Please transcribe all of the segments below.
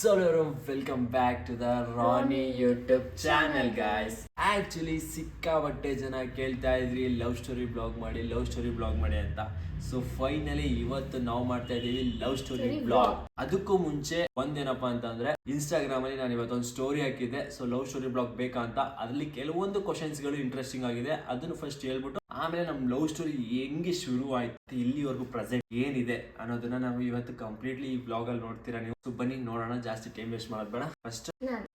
So welcome back to the Ronnie YouTube channel guys. Actually ಸಿಕ್ಕಾಪಟ್ಟೆ ಜನ ಕೇಳ್ತಾ ಇದ್ರಿ ಲವ್ ಸ್ಟೋರಿ ಬ್ಲಾಗ್ ಮಾಡಿ ಅಂತ. ಸೊ ಫೈನಲಿ ಇವತ್ತು ನಾವು ಮಾಡ್ತಾ ಇದೀವಿ ಲವ್ ಸ್ಟೋರಿ ಬ್ಲಾಗ್. ಅದಕ್ಕೂ ಮುಂಚೆ ಒಂದೇನಪ್ಪ ಅಂತಂದ್ರೆ ಇನ್ಸ್ಟಾಗ್ರಾಮ್ ಅಲ್ಲಿ ನಾನು ಇವತ್ತೊಂದು ಸ್ಟೋರಿ ಹಾಕಿದ್ದೆ. ಸೊ ಲವ್ ಸ್ಟೋರಿ ಬ್ಲಾಗ್ ಬೇಕಾ ಅಂತ. ಅದ್ರಲ್ಲಿ ಕೆಲವೊಂದು ಕ್ವಶನ್ಸ್ ಗಳು ಇಂಟ್ರೆಸ್ಟಿಂಗ್ ಆಗಿದೆ, ಅದನ್ನು ಫಸ್ಟ್ ಹೇಳ್ಬಿಟ್ಟು ಆಮೇಲೆ ನಮ್ ಲವ್ ಸ್ಟೋರಿ ಹೆಂಗೆ ಶುರು ಆಯ್ತು, ಇಲ್ಲಿವರೆಗೂ ಪ್ರೆಸೆಂಟ್ ಏನಿದೆ ಅನ್ನೋದನ್ನ ನಾವು ಇವತ್ತು ಕಂಪ್ಲೀಟ್ಲಿ ಈ ಬ್ಲಾಗ್ ಅಲ್ಲಿ ನೋಡ್ತೀರಾ ನೀವು. ಸೊ ಬನ್ನಿ ನೋಡೋಣ, ಜಾಸ್ತಿ ಟೈಮ್ ವೇಸ್ಟ್ ಮಾಡೋದ್ ಬೇಡ. ಫಸ್ಟ್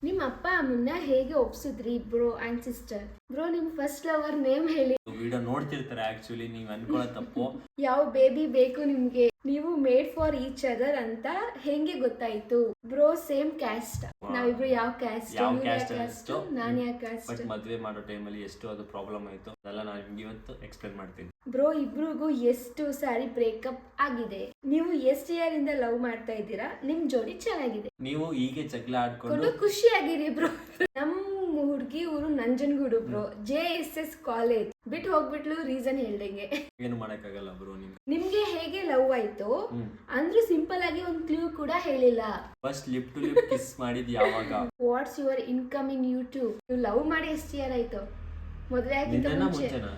ನಿಮ್ಮ ಅಪ್ಪ ಅಮ್ಮನ್ನ ಹೇಗೆ ಒಪ್ಸಿದ್ರಿ ಬ್ರೋ ಅಂಡ್ ಸಿಸ್ಟರ್? ಬ್ರೋ ನಿಮ್ ಫಸ್ಟ್ ಲವರ್ ನೇಮ್ ಹೇಳಿ. ವಿಡಿಯೋ ನೋಡ್ತಿರ್ತಾರೆ, ಆಕ್ಚುಲಿ ನೀವ್ ಅನ್ಕೊಳ್ಳೋ ತಪ್ಪು. ಯಾವ ಬೇಬಿ ಬೇಕು ನಿಮ್ಗೆ? ನೀವು ಮೇಡ್ ಫಾರ್ ಈಚ್ ಅದರ್ ಅಂತ ಹೆಂಗೆ ಗೊತ್ತಾಯ್ತು? ಬ್ರೋ ಸೇಮ್ ಕ್ಯಾಸ್ಟ್, ನಾವಿಬ್ರು ಯಾವ ಕ್ಯಾಸ್ಟ್? ನಾನ್ ಯಾವ ಕ್ಯಾಸ್ಟ್? ಬಟ್ ಮದ್ವೆ ಮಾಡೋ ಟೈಮಲ್ಲಿ ಎಷ್ಟು ಅದು ಪ್ರಾಬ್ಲಮ್ ಆಯ್ತು ಅದೆಲ್ಲ ನಾನು ನಿಮ್ಗೆ ಇವತ್ತು ಎಕ್ಸ್ಪ್ಲೇನ್ ಮಾಡ್ತೀನಿ. ಬ್ರೋ ಇಬ್ರಿಗೂ ಎಷ್ಟು ಸಾರಿ ಬ್ರೇಕಪ್ ಆಗಿದೆ? ನೀವು ಎಷ್ಟು ಇಯರ್ ಇಂದ ಲವ್ ಮಾಡ್ತಾ ಇದ್ದೀರಾ? ನಿಮ್ ಜೋಡಿ ಚೆನ್ನಾಗಿದೆ, ನೀವು ಹೀಗೆ ಜಗಳ ಆಡ್ಕೊಂಡು ಖುಷಿಯಾಗಿರಿ ಬ್ರೋ. ನಮ್ ಹುಡ್ಗಿ ಊರು ನಂಜನಗೂಡು ಬ್ರೋ, JSS ಕಾಲೇಜ್ ಬಿಟ್ಟು ಹೋಗ್ಬಿಟ್ಲು. ರೀಸನ್ ಹೇಳ್ದಂಗೆ ಏನು ಮಾಡಕ್ಕಾಗಲ್ಲ ಬ್ರೋ. ನಿಮ್ಗೆ ಹೇಗೆ ಲವ್ ಆಯ್ತು ಅಂದ್ರೆ ಸಿಂಪಲ್ ಆಗಿ ಒಂದ್ ಕ್ಲೂ ಕೂಡ ಹೇಳಿಲ್ಲ. First lip to lip kiss ಮಾಡಿದ್ ಯಾವಾಗ? What's your income in YouTube? ನೀವು ಲವ್ ಮಾಡಿ ಎಷ್ಟು ಇಯರ್ ಆಯ್ತು? ಮದುವೆ ಆಗಿಂತ ಮುಂಚೆನಾ?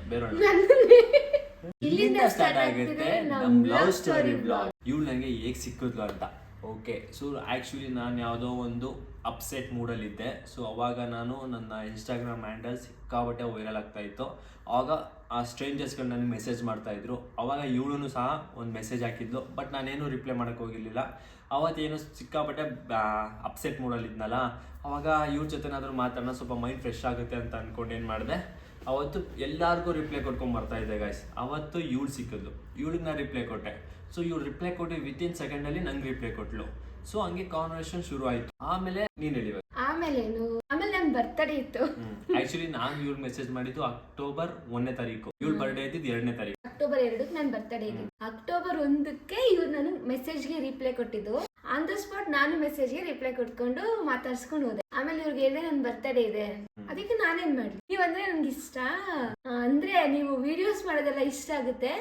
ಇಲ್ಲಿಂದ ಸ್ಟಾರ್ಟ್ ಆಗುತ್ತೆ ನಮ್ ಲವ್ ಸ್ಟೋರಿ ಬ್ಲಾಗ್. ಇವಳು ನನಗೆ ಹೇಗ್ ಸಿಕ್ಕಿದ್ಲು ಅಂತ. ಓಕೆ, ಸೊ ಆ್ಯಕ್ಚುಲಿ ನಾನು ಯಾವುದೋ ಒಂದು ಅಪ್ಸೆಟ್ ಮೂಡಲ್ಲಿದ್ದೆ. ಸೊ ಅವಾಗ ನಾನು ನನ್ನ ಇನ್ಸ್ಟಾಗ್ರಾಮ್ ಹ್ಯಾಂಡಲ್ ಸಿಕ್ಕಾಬಟ್ಟೆ ವೈರಲ್ ಆಗ್ತಾ ಇತ್ತು. ಆವಾಗ ಆ ಸ್ಟ್ರೇಂಜರ್ಸ್ಗಳು ನನಗೆ ಮೆಸೇಜ್ ಮಾಡ್ತಾಯಿದ್ರು. ಅವಾಗ ಇವಳು ಸಹ ಒಂದು ಮೆಸೇಜ್ ಹಾಕಿದ್ಲು, ಬಟ್ ನಾನೇನು ರಿಪ್ಲೈ ಮಾಡೋಕ್ಕೆ ಹೋಗಿರಲಿಲ್ಲ. ಅವತ್ತೇನು ಸಿಕ್ಕಾಬಟ್ಟೆ ಅಪ್ಸೆಟ್ ಮೂಡಲ್ಲಿದ್ನಲ್ಲ, ಅವಾಗ ಇವ್ರ ಜೊತೆನಾದರೂ ಮಾತಾಡೋಣ, ಸ್ವಲ್ಪ ಮೈಂಡ್ ಫ್ರೆಶ್ ಆಗುತ್ತೆ ಅಂತ ಅಂದ್ಕೊಂಡು ಏನು ಮಾಡಿದೆ, ಅವತ್ತು ಎಲ್ಲರಿಗೂ ರಿಪ್ಲೈ ಕೊಟ್ಕೊಂಡು ಬರ್ತಾ ಇದ್ದೆ ಗೈಸ್. ಅವತ್ತು ಇವಳು ಸಿಕ್ಕಿದ್ಲು, ಇವಳಿಗೆ ನಾನು ರಿಪ್ಲೈ ಕೊಟ್ಟೆ. ಸೊ ಇವಳು ರಿಪ್ಲೈ ಕೊಟ್ಟು ವಿತಿನ್ ಸೆಕೆಂಡಲ್ಲಿ ನಂಗೆ ರಿಪ್ಲೈ ಕೊಟ್ಲು. ಸೊ ಹಂಗೆ ಕಾನ್ವರ್ಸೇಷನ್ ಶುರು ಆಯ್ತು. ಆಮೇಲೆ ನೀನ್ ಹೇಳಿವ ಆಮೇಲೆ ನನ್ನ ಬರ್ತಡೇ ಇತ್ತು. ಆಕ್ಚುಲಿ ನಾನು ಇವ್ಳು ಮೆಸೇಜ್ ಮಾಡಿದ್ದು ಅಕ್ಟೋಬರ್ 1ನೇ ತಾರೀಕು, ಇವಳು ಬರ್ಡೇ ಇದ್ದಿದ್ದು 2ನೇ ತಾರೀಕು. ಅಕ್ಟೋಬರ್ 2ಕ್ಕೆ ನನ್ನ ಬರ್ತಡೇ ಇದೆ. ಅಕ್ಟೋಬರ್ 1ಕ್ಕೆ ಇವ್ರು ನನಗೆ ಮೆಸೇಜ್ಗೆ ರಿಪ್ಲೈ ಕೊಟ್ಟಿದ್ದು. ಆನ್ ದ ಸ್ಪಾಟ್ ನಾನು ಮೆಸೇಜ್ಗೆ ರಿಪ್ಲೈ ಕೊಟ್ಕೊಂಡು ಮಾತಾಡ್ಸ್ಕೊಂಡು ಹೋದೆ. ಆಮೇಲೆ ಇವ್ರಿಗೆ ಹೇಳಿದೆ ನನ್ನ ಬರ್ತಡೇ ಇದೆ, ಅದಕ್ಕೆ ನಾನೇನ್ ಮಾಡ್ಲಿ, ನೀವಂದ್ರೆ ನನ್ಗೆ ಇಷ್ಟ, ಅಂದ್ರೆ ನೀವು ವಿಡಿಯೋಸ್ ಮಾಡೋದೆಲ್ಲ ಇಷ್ಟ ಆಗುತ್ತೆ,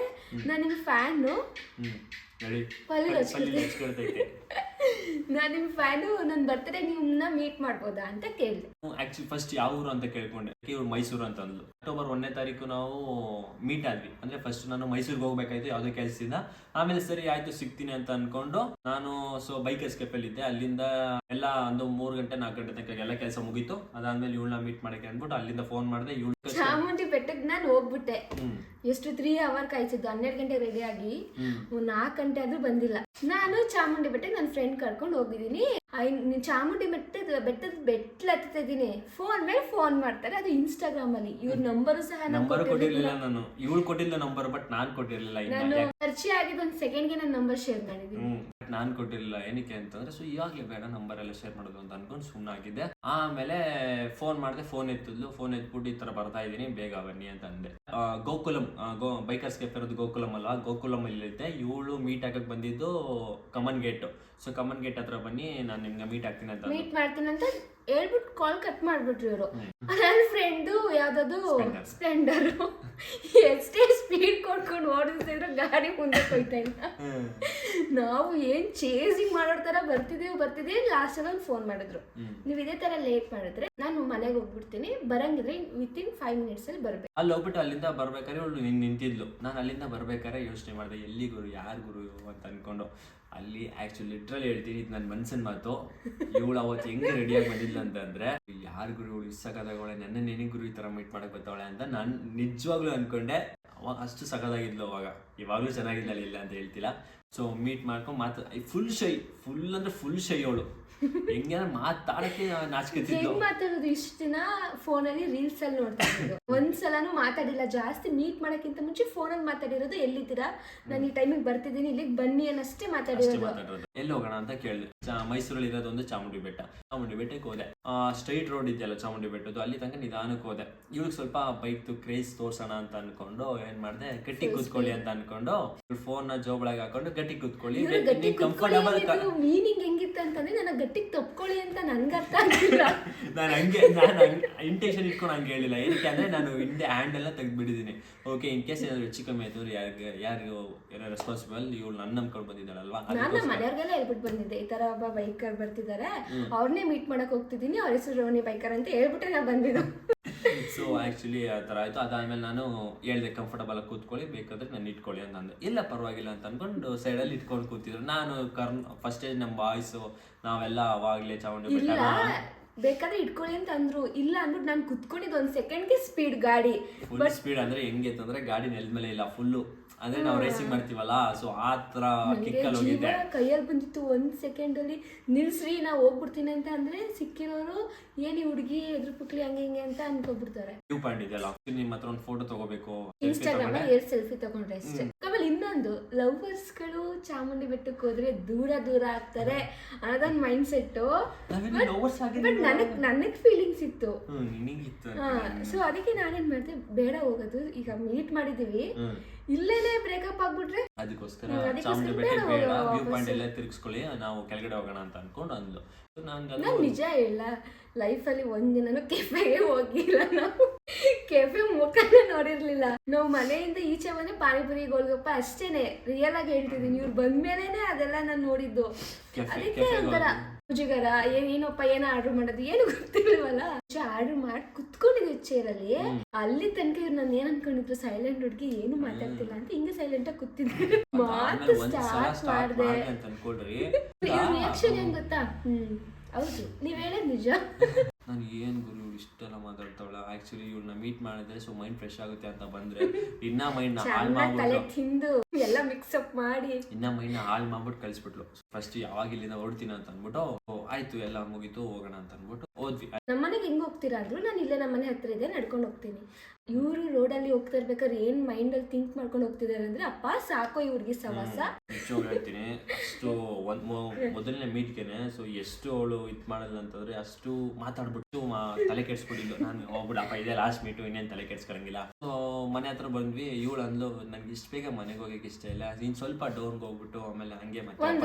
ನಾನು ನಿಮ್ ಫ್ಯಾನು, ನಾನು ನಿಮ್ ಫ್ಯಾನು, ನನ್ನ ಬರ್ತಡೇ ನಿಮ್ನ ಮೀಟ್ ಮಾಡ್ಬೋದಾ ಅಂತ ಕೇಳಿದೆ. ಆಕ್ಚುಲಿ ಫಸ್ಟ್ ಯಾವ ಊರು ಅಂತ ಕೇಳ್ಕೊಂಡೆ, ಇವ್ರು ಮೈಸೂರು ಅಂತ ಅಂದ್ಲು. ಅಕ್ಟೋಬರ್ 1ನೇ ತಾರೀಕು ನಾವು ಮೀಟ್ ಆದ್ವಿ. ಅಂದ್ರೆ ಫಸ್ಟ್ ನಾನು ಮೈಸೂರಿಗೆ ಹೋಗ್ಬೇಕಾಯ್ತು ಯಾವುದೋ ಕೆಲಸದಿಂದ. ಆಮೇಲೆ ಸರಿ ಆಯ್ತು ಸಿಗ್ತೀನಿ ಅಂತ ಅನ್ಕೊಂಡು ನಾನು ಬೈಕ್ ಎಸ್ಕೇಪ್ ಅಲ್ಲಿ ಇದ್ದೆ. ಅಲ್ಲಿಂದ ಎಲ್ಲ ಒಂದು 3 ಗಂಟೆ 4 ಗಂಟೆ ತನಕ ಎಲ್ಲ ಕೆಲಸ ಮುಗೀತು. ಅದಾದ್ಮೇಲೆ ಇವಳನ್ನ ಮೀಟ್ ಮಾಡಕ್ಕೆ ಅಂದ್ಬಿಟ್ಟು ಅಲ್ಲಿಂದ ಫೋನ್ ಮಾಡಿದೆ. ಇವಳು ಚಾಮುಂಡಿ ಬೆಟ್ಟಕ್ಕೆ ನಾನು ಹೋಗ್ಬಿಟ್ಟೆ. ಎಷ್ಟು 3 ಅವರ್ ಕಾಯ್ಸಿದ್ದು. 12 ಗಂಟೆ ರೆಡಿ ಆಗಿ 4 ಗಂಟೆ ಆದ್ರೂ ಬಂದಿಲ್ಲ. ನಾನು ಚಾಮುಂಡಿ ಬೆಟ್ಟಕ್ಕೆ ನನ್ನ ಫ್ರೆಂಡ್ ಕರ್ಕೊಂಡು ಹೋಗಿದ್ದೀನಿ. ಚಾಮುಂಡಿ ಬೆಟ್ಟದ ಬೆಟ್ಲ ಹತ್ತಾ ಇದ್ದೀನಿ. ಫೋನ್ ಮೇಲೆ ಫೋನ್ ಮಾಡ್ತಾರೆ, ಅದು ಇನ್ಸ್ಟಾಗ್ರಾಮ್ ಅಲ್ಲಿ. ಇವ್ರ ನಂಬರ್ ಸಹ ನಂಬರ್ ಕೊಟ್ಟಿರ್ಲಿಲ್ಲ ನಾನು. ಇವಳು ಕೊಟ್ಟಿಲ್ಲ ನಂಬರ್, ಬಟ್ ನಾನ್ ಕೊಟ್ಟಿರ್ಲಿಲ್ಲ. ನಾನು ಪರಿಚಯ ಆಗಿದ್ದು 1 ಸೆಕೆಂಡ್ಗೆ ನನ್ನ ನಂಬರ್ ಶೇರ್ ಮಾಡಿದ್ದೀನಿ. ನಾನ್ ಕೊಟ್ಟಿರ್ಲಿಲ್ಲ. ಏನಕ್ಕೆ ಅಂತಂದ್ರೆ ಇವಾಗ್ಲೇ ಬೇಡ ನಂಬರ್ ಎಲ್ಲ ಶೇರ್ ಮಾಡೋದು ಅಂತ ಅನ್ಕೊಂಡು ಸುಮ್ಮನಾಗಿದ್ದೆ. ಆಮೇಲೆ ಫೋನ್ ಮಾಡಿದೆ, ಫೋನ್ ಎತ್ತಿದ್ಲು. ಫೋನ್ ಎತ್ಬಿಟ್ಟು ಈ ತರ ಬರ್ತಾ ಇದೀನಿ, ಬೇಗ ಬನ್ನಿ ಅಂತ ಅಂದೆ. ಗೋಕುಲಂ ಬೈಕರ್ಸ್ ಕೆಫೆ ಇರೋದು ಗೋಕುಲಂ ಅಲ್ವಾ, ಗೋಕುಲಂ ಅಲ್ಲಿ ಇರುತ್ತೆ. ಇವಳು ಮೀಟ್ ಆಗಕ್ ಬಂದಿದ್ದು common gate. So common gate ಹತ್ರ ಬನ್ನಿ, ನಾನು ನಿಮ್ಗೆ ಮೀಟ್ ಆಗ್ತೀನಿ ಅಂತ ಹೇಳ್ಬಿಟ್ಟು ಕಾಲ್ ಕಟ್ ಮಾಡ್ಬಿಟ್ರು ಇವರು. ನನ್ನ ಫ್ರೆಂಡು ಯಾವ್ದದು ಸ್ಪ್ಲೆಂಡರ್, ಎಷ್ಟೇ ಸ್ಪೀಡ್ ಕೊಡ್ಕೊಂಡು ಓಡಿಸ್ತಿದ್ರು ಗಾಡಿ ಮುಂದೆ ಹೋಯ್ತಾ ಇಲ್ಲ. ನಾವು ಏನ್ ಚೇಸಿಂಗ್ ಮಾಡೋತರ ಬರ್ತಿದೀವಿ. ಲಾಸ್ಟ್ ಅಲ್ಲಿ ಒಂದು ಫೋನ್ ಮಾಡಿದ್ರು, ನೀವ್ ಇದೇ ತರ ಲೇಟ್ ಮಾಡಿದ್ರೆ ನಾನು ಮನೆಗೆ ಹೋಗ್ಬಿಡ್ತೀನಿ, ಬರಂಗಿದ್ರೆ ವಿತಿನ್ 5 minutes ಅಲ್ಲಿ ಬರ್ಬೇಕು. ಅಲ್ಲಿ ಹೋಗ್ಬಿಟ್ಟು ಅಲ್ಲಿಂದ ಬರ್ಬೇಕಾದ್ರೆ ಅವಳು ನಿಂತಿದ್ಲು. ನಾನು ಅಲ್ಲಿಂದ ಬರ್ಬೇಕಾದ್ರೆ ಯೋಚನೆ ಮಾಡಿದೆ, ಎಲ್ಲಿ ಗುರು, ಯಾರು ಗುರು ಅಂತ ಅನ್ಕೊಂಡು. ಅಲ್ಲಿ ಆಕ್ಚುಲಿ ಲಿಟ್ರಲಿ ಹೇಳ್ತೀನಿ, ಇದು ನನ್ನ ಮನ್ಸಿನ ಮಾತು. ಇವಳು ಅವತ್ತು ಹೆಂಗೆ ರೆಡಿಯಾಗಿ ಬಂದಿಲ್ಲ ಅಂತಂದ್ರೆ, ಯಾರು ಗುರು ಇವಳು ಇಷ್ಟಕದಾಗವಳೆ, ನನ್ನ ನೆನೆ ಗುರು ಈ ತರ ಮೀಟ್ ಮಾಡಕ್ ಬರ್ತಾವಳೆ ಅಂತ ನಾನು ನಿಜವಾಗ್ಲೂ ಅನ್ಕೊಂಡೆ. ಅವಾಗ ಅಷ್ಟು ಸಕದಾಗಿದ್ಲು. ಅವಾಗ ಇವಾಗ್ಲೂ ಚೆನ್ನಾಗಿದ್ದಲ್ಲ, ಇಲ್ಲ ಅಂತ ಹೇಳ್ತಿಲ್ಲ. ಸೊ ಮೀಟ್ ಮಾಡ್ಕೊಂಡು ಫುಲ್ ಶೈ ಅವಳು. ಹೆಂಗ ಮಾತಾಡಕ್ಕೆ ನಾಚಿಕೆತಿದ್ಲು. ಮಾತಾಡೋದು ಇಷ್ಟ ದಿನ ಫೋನಲ್ಲಿ ರೀಲ್ಸ್ ಅಲ್ಲಿ ನೋಡ್ತಾ ಇರೋದು, ಒಂದ್ಸಲನೂ ಮಾತಾಡಿಲ್ಲ. ಜಾಸ್ತಿ ಮೀಟ್ ಮಾಡಕ್ಕಿಂತ ಮುಂಚೆ ಫೋನಲ್ಲಿ ಮಾತಾಡಿರೋದು. ಎಲ್ಲಿದ್ದೀರಾ, ನಾನು ಈ ಟೈಮಿಗೆ ಬರ್ತಿದ್ದೀನಿ, ಇಲ್ಲಿಗೆ ಬನ್ನಿ ಅನ್ನಷ್ಟೇ ಮಾತಾಡಿರೋದು. ಎಲ್ಲಿ ಹೋಗೋಣ ಅಂತ ಕೇಳಿದೆ. ಮೈಸೂರಲ್ಲಿ ಇರೋದು ಒಂದು ಚಾಮುಂಡಿ ಬೆಟ್ಟಕ್ಕೆ ಹೋದೆ. ಸ್ಟ್ರೈಟ್ ರೋಡ್ ಇದೆಯಲ್ಲ ಚಾಮುಂಡಿ ಬೆಟ್ಟದ್ದು, ಅಲ್ಲಿ ತನಕ ನಿಧಾನಕ್ಕೆ ಹೋದೆ. ಇವಳಿಗೆ ಸ್ವಲ್ಪ ಬೈಕ್ ಕ್ರೇಜ್ ತೋರ್ಸೋಣ ಅಂತ ಅನ್ಕೊಂಡು ಏನ್ ಮಾಡಿದೆ, ಗಟ್ಟಿ ಕೂತ್ಕೊಳ್ಳಿ ಅಂತ ಅನ್ಕೊಂಡು ಫೋನ್ ನ ಜೋಬಳಾಗಿ ಹಾಕೊಂಡು ಗಟ್ಟಿ ಕೂತ್ಕೊಳ್ಳಿ, ಕಂಫರ್ಟಬಲ್. ಮೀನಿಂಗ್ ಹೆಂಗಿತ್ತು ಅಂತಂದ್ರೆ ನನ್ನ ಗಟ್ಟಿಗೆ ತಪ್ಕೊಳ್ಳಿ ಅಂತ ನನ್ಗೆ ಅರ್ಥ ಆಗಿಲ್ಲ. ನಾನು ಇಂಟೆನ್ಷನ್ ಇಟ್ಕೊಂಡು ಹಂಗೆ ಹೇಳಿಲ್ಲ. ಏನಕ್ಕೆ ಅಂದ್ರೆ ನಾನು ಹಿಂದೆ ಹ್ಯಾಂಡ್ ಎಲ್ಲ ತೆಗೆದ್ಬಿಟ್ಟಿದ್ದೀನಿ. ಓಕೆ, ಇನ್ ಕೇಸ್ ಏನಾದ್ರು ಹೆಚ್ಚು ಕಮ್ಮಿ ಆಯ್ತು ಯಾರು ಏನೋ ರೆಸ್ಪಾನ್ಸಿಬಲ್, ಇವಳು ನನ್ನ ನಂಬ್ಕೊಂಡು ಬಂದಿದ್ದಾಳಲ್ವಾ. ನಾನು ನಮ್ಮ ಮನೆಯವ್ರಿಗೆಲ್ಲ ಹೇಳ್ಬಿಟ್ಟು ಬಂದಿದ್ದೆ, ಈ ತರ ಒಬ್ಬ ಬೈಕರ್ ಬರ್ತಿದ್ದಾರೆ, ಅವ್ರನ್ನೇ ಮೀಟ್ ಮಾಡಕ್ ಹೋಗ್ತಿದ್ದೀನಿ, ಅವ್ರ ಹೆಸರು ರೋನಿ ಬೈಕರ್ ಅಂತ ಹೇಳ್ಬಿಟ್ಟೆ ನಾ ಬಂದಿದ್ದು. ಸೊ ಆ್ಯಕ್ಚುಲಿ ಆ ಥರ ಆಯಿತು. ಅದಾದಮೇಲೆ ನಾನು ಹೇಳಿದೆ ಕಂಫರ್ಟಬಲ್ ಆಗಿ ಕೂತ್ಕೊಳ್ಳಿ, ಬೇಕಾದ್ರೆ ನಾನು ಇಟ್ಕೊಳ್ಳಿ ಅಂತ ಅಂದೆ. ಇಲ್ಲ ಪರವಾಗಿಲ್ಲ ಅಂತ ಅಂದ್ಕೊಂಡು ಸೈಡಲ್ಲಿ ಇಟ್ಕೊಂಡು ಕೂತಿದ್ರು. ನಾನು ಫಸ್ಟ್ ನಮ್ಮ ಬಾಯ್ಸು ನಾವೆಲ್ಲ ಅವಾಗಲೇ ಚಾಮುಂಡಿ ಬೆಟ್ಟ ಬೇಕಾದ್ರೆ ಇಟ್ಕೊಳ್ಳಿ ಅಂತ ಅಂದ್ರು. ಇಲ್ಲ ಅಂದ್ಬಿಟ್ಟು ನಾನು ಕುತ್ಕೊಂಡಿದ್ದು 1 ಸೆಕೆಂಡ್ಗೆ ಸ್ಪೀಡ್ ಗಾಡಿ. ಫುಲ್ ಸ್ಪೀಡ್ ಅಂದ್ರೆ ಹೆಂಗೆ ಅಂತಂದ್ರೆ ಗಾಡಿ ನೆಲದ ಮೇಲೆ ಇಲ್ಲ, ಫುಲ್ಲು ಅಂದ್ರೆ ನಾವು ರೇಸಿಂಗ್ ಮಾಡ್ತೀವಲ್ಲ, ಸೊ ಆ ಥರ ಕಿಕ್ಕಲ್ಲಿ ಹೋಗಿದ್ದೆ. ಕೈಯಲ್ಲಿ ಬಂದಿತ್ತು 1 ಸೆಕೆಂಡಲ್ಲಿ. ನಿಲ್ಸ್ರಿ ನಾ ಹೋಗ್ಬಿಡ್ತೀನಿ ಅಂತ ಅಂದ್ರೆ ಸಿಕ್ಕಿರೋರು ಏನಿ ಹುಡುಗಿ ಎದುರು ಪುಕ್ಲಿ ಹಂಗೆ ಹಿಂಗೆ ಅಂತ ಅನ್ಕೋಬಿಡ್ತಾರೆ. ವ್ಯೂ ಪಾಯಿಂಟ್ ಇದೆಯಲ್ಲ, ನಿಮ್ಮ ಹತ್ರ ಒಂದು ಫೋಟೋ ತಗೋಬೇಕು, ಇನ್ಸ್ಟಾಗ್ರಾಮ್ ಅಲ್ಲಿ 2 ಸೆಲ್ಫಿ ತಗೊಂಡ್ರೆ ಅಷ್ಟೇ. ಆಮೇಲೆ ಇನ್ನೊಂದು, ಲವರ್ಸ್ಗಳು ಚಾಮುಂಡಿ ಬೆಟ್ಟಕ್ಕೆ ಹೋದ್ರೆ ದೂರ ದೂರ ಆಗ್ತಾರೆ ಅನ್ನೋದೊಂದು ಮೈಂಡ್ ಸೆಟ್. ನನಗ್ ಫೀಲಿಂಗ್ಸ್ ಇತ್ತು. ಸೊ ಅದಕ್ಕೆ ನಾನೇನ್ ಮಾಡಿದೆ, ಬೇಡ ಹೋಗೋದು, ಈಗ ಮೀಟ್ ಮಾಡಿದೀವಿ, ಇಲ್ಲೇನೆ ಬ್ರೇಕಪ್ ಆಗ್ಬಿಟ್ರೆ ಅದಕ್ಕೋಸ್ಕರ ಚಾಮುಂಡಿ ಬೆಟ್ಟ ಬೇಡ, ವ್ಯೂ ಪಾಯಿಂಟ್ ಎಲ್ಲ ತಿರ್ಗಿಸ್ಕೊಳ್ಳಿ, ನಾವು ಕೆಳಗಡೆ ಹೋಗೋಣ ಅಂತ ಅನ್ಕೊಂಡು ಅಂದ್ಲು. ನಾನು ನಿಜ ಹೇಳ, ಲೈಫಲ್ಲಿ ಒಂದಿನೂ ಕೆಫೆಗೆ ಹೋಗಿಲ್ಲ. ನಾವು ಕೆಫೆ ಮುಖನೇ ನೋಡಿರ್ಲಿಲ್ಲ. ನಾವು ಮನೆಯಿಂದ ಈಚೆ ಬಂದ್ರೆ ಪಾನಿಪುರಿ ಗೋಲ್ಗಪ್ಪ ಅಷ್ಟೇನೆ. ರಿಯಲ್ ಆಗಿ ಹೇಳ್ತಿದ್ದೀನಿ, ಇವ್ರು ಬಂದ್ಮೇಲೆನೆ ಅದೆಲ್ಲ ನಾನು ನೋಡಿದ್ದು. ಅದಕ್ಕೆ ಒಂಥರ ಮುಜುಗರ, ಏನಪ್ಪ ಏನೋ ಆರ್ಡರ್ ಮಾಡೋದು ಏನು ಗೊತ್ತಿಲ್ವಲ್ಲ. ಆರ್ಡರ್ ಮಾಡಿ ಕುತ್ಕೊಂಡಿದ್ವಿ ಚೇರಲ್ಲಿ. ಅಲ್ಲಿ ತನಕ ಇವ್ರು ನಾನು ಏನ್ ಅನ್ಕೊಂಡಿದ್ರು, ಸೈಲೆಂಟ್ ಹುಡುಗಿ ಏನು ಮಾತಾಡ್ತಿಲ್ಲ ಅಂತ ಹಿಂಗೆ ಸೈಲೆಂಟ್ ಆಗಿ ಕೂತಿದ್ವಿ. ಮಾತು ಸ್ಟಾರ್ಟ್ ಮಾಡಿದೆ. ರಿಯಾಕ್ಷನ್ ಏನ್ ಗೊತ್ತಾ, ಹೌದು ನೀವ್ ಹೇಳೋದು ನಿಜ. ನಾನು ಏನು ಗುರು ಇವಳು ಇಷ್ಟೆಲ್ಲ ಮಾತಾಡ್ತಾವಳ, ಆ್ಯಕ್ಚುಲಿ ಇವಳನ್ನ ಮೀಟ್ ಮಾಡಿದ್ರೆ ಸೊ ಮೈಂಡ್ ಫ್ರೆಶ್ ಆಗುತ್ತೆ ಅಂತ ಬಂದರೆ ಇನ್ನ ಮೈಂಡ್ನ ಹಾಳು ಮಾಡ್ಬಿಟ್ಟು ಎಲ್ಲ ಮಿಕ್ಸಪ್ ಮಾಡಿ ಇನ್ನ ಮೈಂಡ್ನ ಹಾಳು ಮಾಡ್ಬಿಟ್ಟು ಕಳಿಸ್ಬಿಟ್ಲು. ಫಸ್ಟ್ ಯಾವಾಗ ಇಲ್ಲಿಂದ ಹೊರಡ್ತೀನಿ ಅಂತ ಅಂದ್ಬಿಟ್ಟು, ಆಯ್ತು ಎಲ್ಲ ಮುಗೀತು ಹೋಗೋಣ ಅಂತ ಅಂದ್ಬಿಟ್ಟು ಹೋದ್ವಿ. ನಮ್ಮನೆಗೆ ಹೆಂಗ್ ಹೋಗ್ತೀರಾ ಅಂದ್ರು, ನಾನು ಇಲ್ಲೇ ನಮ್ಮನೆ ಹತ್ರ ಇದೆ ನಡ್ಕೊಂಡು ಹೋಗ್ತೀನಿ. ಇವರು ರೋಡಲ್ಲಿ ಹೋಗ್ತಾ ಇರ್ಬೇಕಾದ್ರೆ ಏನ್ ಮೈಂಡ್ ಅಲ್ಲಿ ಥಿಂಕ್ ಮಾಡ್ಕೊಂಡು ಹೋಗ್ತಿದಾರೆ ಅಂದ್ರೆ, ಅಪ್ಪ ಸಾಕೋ ಇವ್ರಿಗೆ ಸವಾಸ. ನಿಜವಾಗ್ಲೂ ಹೇಳ್ತೀನಿ, ಅಷ್ಟು ಮೊದಲನೇ ಮೀಟ್ಗೆನೆ ಸೊ ಎಷ್ಟು ಅವಳು ಇದು ಮಾಡಲ್ಲ ಅಂತಂದ್ರೆ ಅಷ್ಟು ಮಾತಾಡ್ಬಿಟ್ಟು ತಲೆ ಕೆಡ್ಸ್ಬಿಟ್ಟಿದ್ದು. ನಾನು ಹೋಗ್ಬಿಡಪ್ಪ ಇದೇ ಲಾಸ್ಟ್ ಮೀಟು, ಇನ್ನೇನು ತಲೆ ಕೆಡ್ಸ್ಕೊಳಂಗಿಲ್ಲ. ಸೊ ಮನೆ ಹತ್ರ ಬಂದ್ವಿ. ಇವಳು ಅಂದ್ಲು, ನಂಗೆ ಇಷ್ಟು ಬೇಗ ಮನೆಗೆ ಹೋಗಕ್ಕೆ ಇಷ್ಟ ಇಲ್ಲ, ಇನ್ನು ಸ್ವಲ್ಪ ಡೋರ್ಗೆ ಹೋಗ್ಬಿಟ್ಟು ಆಮೇಲೆ ಹಂಗೆ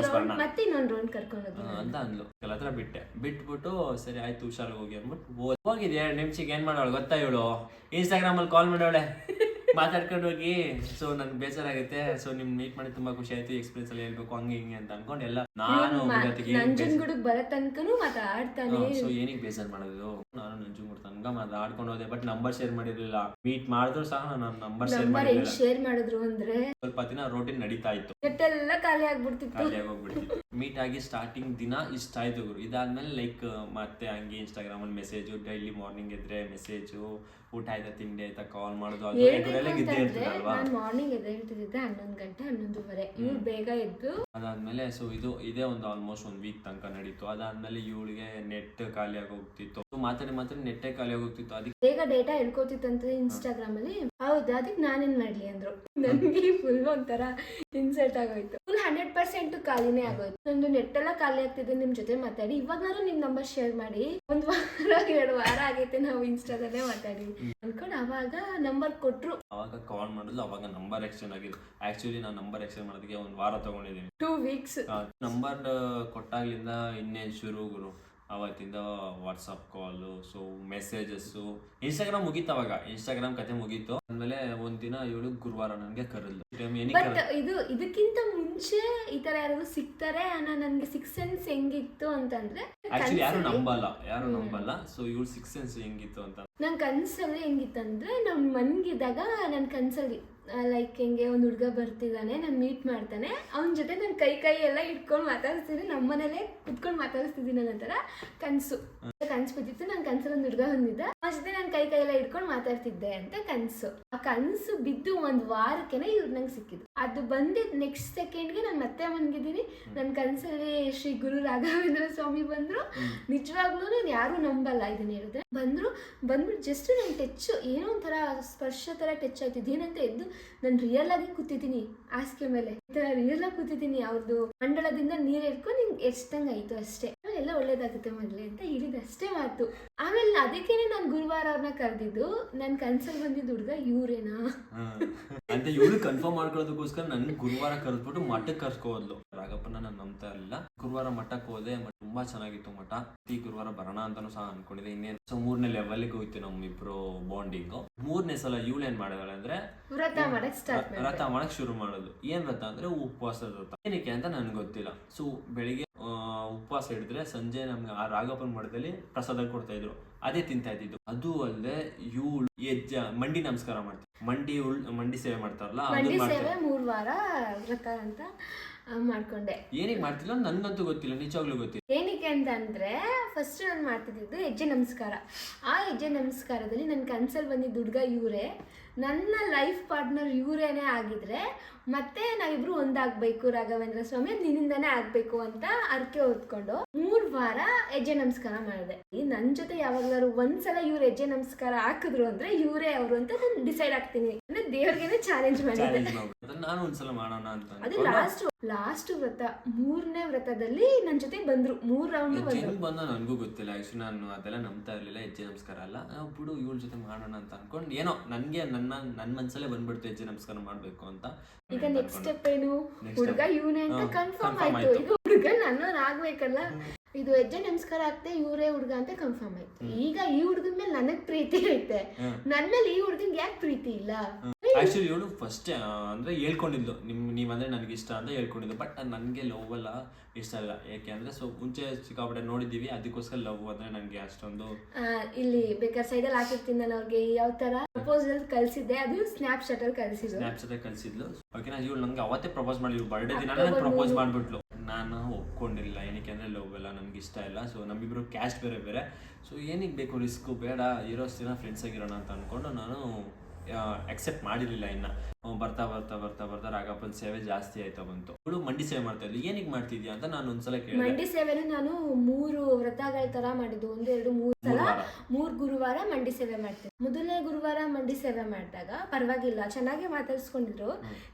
ಮತ್ತೆ ಇನ್ನೊಂದು ರೌಂಡ್ ಕರ್ಕೊಂಡು ಅಂತ ಅಂದ್ಲು. ಕೆಲ ಹತ್ರ ಬಿಟ್ಬಿಟ್ಟು ಸರಿ ಆಯ್ತು ಹುಷಾರಾಗಿ ಹೋಗಿ ಅಂದ್ಬಿಟ್ಟು ಹೋಗಿದ್ದೆ. 2 ನಿಮಿಷಕ್ಕೆ ಏನ್ ಮಾಡೋಳು ಗೊತ್ತಾ, ಇವಳು ಇನ್ಸ್ಟಾಗ್ರಾಮ್ ಅಲ್ಲಿ ಕಾಲ್ ಮಾಡೋಳೆ, ಮಾತಾಡ್ಕೊಂಡು ಹೋಗಿ. ಸೊ ನನ್ಗೆ ಬೇಜಾರಾಗುತ್ತೆ, ಸೊ ನಿಮ್ ಮೀಟ್ ಮಾಡಿ ತುಂಬಾ ಖುಷಿ ಆಯ್ತು, ಎಕ್ಸ್ಪೀರಿಯನ್ಸ್ ಎಲ್ಲ ಹೇಳ್ಬೇಕು ಹಂಗೆ ಹಿಂಗೆ ಅಂತ ಅನ್ಕೊಂಡು ಎಲ್ಲ ನಾನು ನಂಜನಗೂಡಿಗೆ ಬರೋ ತನಕನೂ ಮಾತಾಡ್ತಾನೆ. ಸೊ ಏನಿಗೆ ಬೇಜಾರು ಮಾಡೋದು, ನಾನು ನಂಜನಗೂಡು ತನಕ ಮಾತಾಡ್ಕೊಂಡು ಹೋದೆ. ಬಟ್ ನಂಬರ್ ಶೇರ್ ಮಾಡಿರ್ಲಿಲ್ಲ. ಮೀಟ್ ಮಾಡಿದ್ರು ಸಹ ನಾನು ನಂಬರ್ ಶೇರ್ ಮಾಡಿದ್ರು ಅಂದ್ರೆ ಸ್ವಲ್ಪ ದಿನ ರೋಟೀನ್ ನಡೀತಾ ಇತ್ತು, ಎಲ್ಲ ಖಾಲಿ ಆಗೋಗ್ಬಿಡ್ತಿತ್ತು. ಮೀಟ್ ಆಗಿ ಸ್ಟಾರ್ಟಿಂಗ್ ದಿನ ಇಷ್ಟ ಆಯ್ತು ಗುರು. ಇದಾದ್ಮೇಲೆ ಲೈಕ್ ಮತ್ತೆ ಹಂಗೆ ಇನ್ಸ್ಟಾಗ್ರಾಮ್ ಅಲ್ಲಿ ಮೆಸೇಜು, ಡೈಲಿ ಮಾರ್ನಿಂಗ್ ಎದ್ರೆ ಮೆಸೇಜು, ಊಟ ಆಯ್ತಾ ತಿಂಡಿ ಆಯ್ತಾ ಕಾಲ್ ಮಾಡೋದು, ಮಾರ್ನಿಂಗ್ ಎದ್ದೇಳ್ತಿದ್ದೆ 11 ಗಂಟೆ 11:30. ಇವ್ರು ಬೇಗ ಎದ್ದು ಅದಾದ್ಮೇಲೆ ಸೊ ಇದೇ ಒಂದು ಆಲ್ಮೋಸ್ಟ್ 1 ವೀಕ್ ತನಕ ನಡೀತು. ಅದಾದ್ಮೇಲೆ ಇವಳಿಗೆ ನೆಟ್ ಖಾಲಿ ಆಗೋಗ್ತಿತ್ತು, ಮಾತಾಡಿ ನೆಟ್ಟೇ ಖಾಲಿ ಆಗೋಗ್ತಿತ್ತು. ಅದಕ್ಕೆ ಬೇಗ ಡೇಟಾ ಹೇಳ್ಕೋತಿತ್ತಂತ ಇನ್ಸ್ಟಾಗ್ರಾಮ್ ಅಲ್ಲಿ. ಹೌದು, ಅದಕ್ಕೆ ನಾನೇನ್ ಮಾಡ್ಲಿ ಅಂದ್ರು. ನನ್ಗೆ ಫುಲ್ ಒಂಥರ ಇನ್ಸಲ್ಟ್ ಆಗೋಯ್ತು. ಫುಲ್ 100% ಖಾಲಿನೇ ಆಗೋಯ್ತು. ನಂದು ನೆಟ್ ಎಲ್ಲ ಖಾಲಿ ಆಗ್ತಿದೆ, ನಿಮ್ ಜೊತೆ ಮಾತಾಡಿ, ಇವಾಗಾದ್ರೂ ನಿಮ್ ನಂಬರ್ ಶೇರ್ ಮಾಡಿ. 1 ವಾರ 2 ವಾರ ಆಗೈತೆ ನಾವು ಇನ್ಸ್ಟಾದಲ್ಲೇ ಮಾತಾಡಿ ಅನ್ಕೊಂಡು ಅವಾಗ ನಂಬರ್ ಕೊಟ್ರು. ಅವಾಗ ಕಾಲ್ ಮಾಡಿದ್ಲು, ಅವಾಗ ನಂಬರ್ ಎಕ್ಸ್ಚೇಂಜ್ ಆಗಿದ್ದು. ಆಕ್ಚುಲಿ ನಾನು ನಂಬರ್ ಎಕ್ಸ್ಚೇಂಜ್ ಮಾಡೋದಕ್ಕೆ 1 ವಾರ ತಗೊಂಡಿದ್ದೀನಿ, 2 ವೀಕ್ಸ್. ನಂಬರ್ ಕೊಟ್ಟಾಗ್ಲಿಂದ ಇನ್ನೇನು ಶುರು ಗುರು. ಅವತ್ತಿಂದ ವಾಟ್ಸಪ್ ಕಾಲು, ಸೊ ಮೆಸೇಜಸ್ಸು, ಇನ್ಸ್ಟಾಗ್ರಾಮ್ ಮುಗೀತು. ಅವಾಗ ಇನ್ಸ್ಟಾಗ್ರಾಮ್ ಕತೆ ಮುಗೀತು. ಆದ್ಮೇಲೆ ಒಂದಿನ ಇವಳು ಗುರುವಾರ ನನಗೆ ಕರೆದ್ಲು. ಇದಕ್ಕಿಂತ ಮುಂಚೆ ಈ ತರ ಯಾರು ಸಿಗ್ತಾರೆ ಅನ್ನೋ ನನ್ಗೆ 6th ಸೆನ್ಸ್ ಹೆಂಗಿತ್ತು ಅಂತಂದ್ರೆ, ಆಕ್ಚುಲಿ ಯಾರು ನಂಬಲ್ಲ. ಸೊ ಇವಳು 6th ಸೆನ್ಸ್ ಹೆಂಗಿತ್ತು ಅಂತ, ನನ್ ಕನ್ಸಲ್ಲಿ ಹೆಂಗಿತ್ತಂದ್ರೆ, ನಾನ್ ಮನ್ಗಿದಾಗ ನನ್ ಕನ್ಸಲ್ಲಿ ಲೈಕ್ ಹೆಂಗೆ ಒಂದು ಹುಡುಗ ಬರ್ತಿದ್ದಾನೆ, ನಾನು ಮೀಟ್ ಮಾಡ್ತಾನೆ, ಅವನ ಜೊತೆ ನಾನು ಕೈ ಎಲ್ಲ ಇಟ್ಕೊಂಡು ಮಾತಾಡಿಸ್ತಿದ್ದೀನಿ, ನಮ್ಮನೇಲೆ ಕುತ್ಕೊಂಡು ಮಾತಾಡಿಸ್ತಿದ್ದೀನಿ ಅನ್ನೋ ಥರ ಕನಸು ಬಿದ್ದಿತ್ತು. ನನ್ನ ಕನಸಲ್ಲಿ ಒಂದು ಹುಡುಗ ಬಂದಿದ್ದ, ಅವನ ಜೊತೆ ನಾನು ಕೈ ಎಲ್ಲ ಇಟ್ಕೊಂಡು ಮಾತಾಡ್ತಿದ್ದೆ ಅಂತ ಕನಸು. ಆ ಕನಸು ಬಿದ್ದು 1 ವಾರಕ್ಕೆನೆ ಇವ್ರು ನಂಗೆ ಸಿಕ್ಕಿದ್ದು. ಅದು ಬಂದಿದ್ದು ನೆಕ್ಸ್ಟ್ ಸೆಕೆಂಡ್ಗೆ ನಾನು ಮತ್ತೆ ಮನ್ಗಿದ್ದೀನಿ. ನನ್ನ ಕನಸಲ್ಲಿ ಶ್ರೀ ಗುರು ರಾಘವೇಂದ್ರ ಸ್ವಾಮಿ ಬಂದರು. ನಿಜವಾಗ್ಲೂ ನಾನು ಯಾರೂ ನಂಬಲ್ಲ ಇದನ್ನ ಹೇಳಿದ್ರೆ. ಬಂದ್ಬಿಟ್ಟು ಜಸ್ಟ್ ನನ್ನ ಟಚ್ ಏನೋ ಒಂಥರ ಸ್ಪರ್ಶ ಥರ ಟಚ್ ಆಯ್ತಿದ್ದು. ಏನಂತ ಎದ್ದು ನಾನು ರಿಯಲ್ ಆಗಿ ಕೂತಿದ್ದೀನಿ ಹಾಸಿಗೆ ಮೇಲೆ, ಈ ಥರ ರಿಯಲ್ ಆಗಿ ಕೂತಿದ್ದೀನಿ. ಅವ್ರದ್ದು ಮಂಡಳದಿಂದ ನೀರು ಹಿಡ್ಕೊಂಡು ನಿಂಗೆ ಎಷ್ಟಂಗೆ ಆಯಿತು ಅಷ್ಟೇ. ಎಲ್ಲ ಒಳ್ಳೇದಾಗುತ್ತೆ ಮಗಳೇ ಅಂತ ಹೇಳಿದಷ್ಟೇ ಮಾತು. ಆಮೇಲೆ ಅದಕ್ಕೇನೆ ನಾನು ಗುರುವಾರ ಅವ್ರನ್ನ ಕರೆದಿದ್ದು. ನನ್ನ ಕನ್ಸಲ್ಲಿ ಬಂದಿದ್ದ ಹುಡುಗ ಇವ್ರೇನಾ ಅಂತ ಇವಳು ಕನ್ಫರ್ಮ್ ಮಾಡ್ಕೊಳ್ಳೋದಕ್ಕೋಸ್ಕರ ನನ್ಗೆ ಗುರುವಾರ ಕರೆದ್ಬಿಟ್ಟು ಮಠಕ್ಕೆ ಕರ್ಸ್ಕೋದ್ಲು. ರಾಘಪ್ಪನ ನಾನು ನಂಬ್ತಾ ಇರಲಿಲ್ಲ. ಗುರುವಾರ ಮಠಕ್ಕೆ ಹೋದೆ, ತುಂಬಾ ಚೆನ್ನಾಗಿತ್ತು ಮಠ. ಈ ಗುರುವಾರ ಬರೋಣ ಅಂತಾನು ಸಹ ಅನ್ಕೊಂಡಿದ್ದೆ. ಇನ್ನೇನು ಸೊ 3ನೇ ಲೆವೆಲ್ಗೆ ಹೋಯ್ತು ನಮ್ಮಿಬ್ರು ಬಾಂಡಿಂಗು. 3ನೇ ಸಲ ಇವಳು ಏನ್ ಮಾಡಿದಾಳೆ ಅಂದ್ರೆ ವ್ರತ ಮಾಡಕ್ ಶುರು ಮಾಡೋದು. ಏನ್ ವ್ರತ ಅಂದ್ರೆ ಉಪವಾಸದ ವ್ರತ. ಏನಕ್ಕೆ ಅಂತ ನನ್ಗೆ ಗೊತ್ತಿಲ್ಲ. ಸೊ ಬೆಳಿಗ್ಗೆ ಉಪವಾಸ ಹಿಡಿದ್ರೆ ಸಂಜೆ ನಮ್ಗೆ ಆ ರಾಘಪ್ಪನ ಮಠದಲ್ಲಿ ಪ್ರಸಾದ ಕೊಡ್ತಾ ಇದ್ರು, ಅದೇ ತಿಂತಾ ಇದ್ದಿದ್ದು. ಅದು ಅಲ್ಲದೆ ಇವಳು ಮಂಡಿ ನಮಸ್ಕಾರ ಮಾಡ್ತಾರೆ, ಮಂಡಿ ಸೇವೆ ಮಾಡ್ತಾರಲ್ಲ, ಮಂಡಿ ಸೇವೆ 3 ವಾರ ವ್ರತ ಅಂತ ಮಾಡ್ಕೊಂಡೆ. ಏನಿಗೆ ಮಾಡ್ತಿಲ್ಲ ನನ್ಗಂತೂ ಗೊತ್ತಿಲ್ಲ, ನಿಜವಾಗ್ಲೂ ಗೊತ್ತಿಲ್ಲ ಏನಕ್ಕೆ ಅಂತ ಅಂದ್ರೆ ಫಸ್ಟ್ ನಾನು ಮಾಡ್ತಿದ್ದು ಹೆಜ್ಜೆ ನಮಸ್ಕಾರ. ಆ ಹೆಜ್ಜೆ ನಮಸ್ಕಾರದಲ್ಲಿ ನನ್ನ ಕನ್ಸಲ್ಲಿ ಬಂದಿದ್ದ ಹುಡುಗ ಇವರೇ, ನನ್ನ ಲೈಫ್ ಪಾರ್ಟ್ನರ್ ಇವರೇನೇ ಆಗಿದ್ರೆ ಮತ್ತೆ ನಾವಿಬ್ರು ಒಂದಾಗಬೇಕು ರಾಘವೇಂದ್ರ ಸ್ವಾಮಿ, ನಿನ್ನಿಂದಾನೇ ಆಗಬೇಕು ಅಂತ ಅರ್ಕೆ ಹೊತ್ಕೊಂಡು 3 ವಾರ ಹೆಜ್ಜೆ ನಮಸ್ಕಾರ ಮಾಡಿದೆ. ನನ್ನ ಜೊತೆ ಯಾವಾಗಲಾದ್ರು ಒಂದ್ಸಲ ಇವ್ರು ಹೆಜ್ಜೆ ನಮಸ್ಕಾರ ಹಾಕಿದ್ರು ಅಂದ್ರೆ ಇವರೇ ಅವರು ಅಂತ ನಾನು ಡಿಸೈಡ್ ಆಗ್ತೀನಿ. ಅಂದ್ರೆ ದೇವ್ರಿಗೇನೆ ಚಾಲೆಂಜ್ ಮಾಡಿದ್ದೆ. ನಾನು ಒಂದ್ಸಲ ಮಾಡೋಣ ಅಂತ. ಅದು ಲಾಸ್ಟ್ ವ್ರತ 3ನೇ ವ್ರತದಲ್ಲಿ ನನ್ನ ಜೊತೆ ಬಂದ್ರು. 3 ರೌಂಡ್ ಬಂದ ನನಗೂ ಗೊತ್ತಿಲ್ಲ. ಆಕ್ಚುಲಿ ನಾನು ಅದೆಲ್ಲ ನಂಬ್ತಾ ಇರ್ಲಿಲ್ಲ, ಹೆಜ್ಜೆ ನಮಸ್ಕಾರ ಅಲ್ಲ ಬಿಡು ಇವಳ ಜೊತೆ ಮಾಡೋಣ ಅಂತ ಅನ್ಕೊಂಡು ಏನೋ ನನ್ಗೆ ನನ್ನ ಮನ್ಸಲ್ಲೇ ಬಂದ್ಬಿಡ್ತು ಹೆಜ್ಜೆ ನಮಸ್ಕಾರ ಮಾಡ್ಬೇಕು ಅಂತ. ಈಗ ನೆಕ್ಸ್ಟ್ ಸ್ಟೆಪ್ ಏನು, ಹುಡುಗ ಇವನೇ ಅಂತ ಕನ್ಫರ್ಮ್ ಆಯ್ತು. ಈಗ ಹುಡುಗ ನನ್ನ ಆಗ್ಬೇಕಲ್ಲ. ಇದು ಹೆಜ್ಜೆ ನಮಸ್ಕಾರ ಆಗ್ತೆ ಇವರೇ ಹುಡುಗ ಅಂತ ಕನ್ಫರ್ಮ್ ಆಯ್ತು. ಈಗ ಈ ಹುಡುಗನ ಮೇಲೆ ನನಗ್ ಪ್ರೀತಿ ಐತೆ, ನನ್ ಮೇಲೆ ಈ ಹುಡುಗನ್ಗೆ ಯಾಕೆ ಪ್ರೀತಿ ಇಲ್ಲ? ಆಕ್ಚುಲಿ ಇವಳು ಫಸ್ಟ್ ಅಂದ್ರೆ ಹೇಳ್ಕೊಂಡಿದ್ಲು, ನೀವಂದ್ರೆ ನನಗೆ ಇಷ್ಟ ಅಂತ ಹೇಳ್ಕೊಂಡಿದ್ದು. ಬಟ್ ನನಗೆ ಲವ್ ಎಲ್ಲ ಇಷ್ಟ ಇಲ್ಲ. ಯಾಕೆ ಅಂದ್ರೆ ಸೊ ಮುಂಚೆ ಸಿಕ್ಕಾಪಟ್ಟೆ ನೋಡಿದೀವಿ, ಅದಕ್ಕೋಸ್ಕರ ಲವ್ ಅಂದ್ರೆ ನನಗೆ ಅಷ್ಟೊಂದು. ಇಲ್ಲಿ ಬೇಕಾದ್ರೆ ಸೈಡಲ್ಲಿ ಹಾಕಿರ್ತೀನಿ ನಾನು ಅವ್ರಿಗೆ ಯಾವ ತರ ಪ್ರಪೋಸಲ್ ಕಳ್ಸಿದ್ದೆ, ಅದು ಸ್ನ್ಯಾಪ್ಚಾಟ್ ಅಲ್ಲಿ ಕಳ್ಸಿದ್ಲು. ಓಕೆ, ಇವಳು ನಂಗೆ ಅವತ್ತೇ ಪ್ರಪೋಸ್ ಮಾಡಿ, ಬರ್ಡೇ ದಿನ ಪ್ರಪೋಸ್ ಮಾಡ್ಬಿಟ್ಲು. ನಾನು ಒಪ್ಕೊಂಡಿಲ್ಲ, ಏನಕ್ಕೆ ಅಂದ್ರೆ ಲವ್ ಎಲ್ಲ ನನ್ಗೆ ಇಷ್ಟ ಇಲ್ಲ. ಸೊ ನಮ್ಮಿಬ್ರು ಕ್ಯಾಸ್ಟ್ ಬೇರೆ. ಸೊ ಏನಿಗೆ ಬೇಕು ರಿಸ್ಕು, ಬೇಡ ಇರೋಷ್ಟು ದಿನ ಫ್ರೆಂಡ್ಸ್ ಆಗಿರೋಣ ಅಂತ ಅನ್ಕೊಂಡು ನಾನು ಅಕ್ಸೆಪ್ಟ್ ಮಾಡಿರ್ಲಿಲ್ಲ. ಇನ್ನ ಬರ್ತಾ ರಾಘಪ್ಪನ ಸೇವೆ ಜಾಸ್ತಿ ಆಯ್ತಾ ಬಂತು. ಇವಳು ಮಂಡಿ ಸೇವೆ ಮಾಡ್ತಾ ಇದ್ಲು. ಏನಿಗೆ ಮಾಡ್ತಿದ್ಯಾ ಅಂತ ನಾನು ಒಂದ್ಸಲ ಕೇಳಿದೆ. ಮಂಡಿ ಸೇವೆನ ನಾನು 3 ವ್ರತಗಳ ತರ ಮಾಡಿದ್ದು. 1, 2, 3 ಸಲ 3 ಗುರುವಾರ ಮಂಡಿ ಸೇವೆ ಮಾಡ್ತೀನಿ. ಮೊದಲನೇ ಗುರುವಾರ ಮಂಡಿ ಸೇವೆ ಮಾಡಿದಾಗ ಪರವಾಗಿಲ್ಲ, ಚೆನ್ನಾಗಿ ಮಾತಾಡ್ಸ್ಕೊಂಡಿದ್ರು.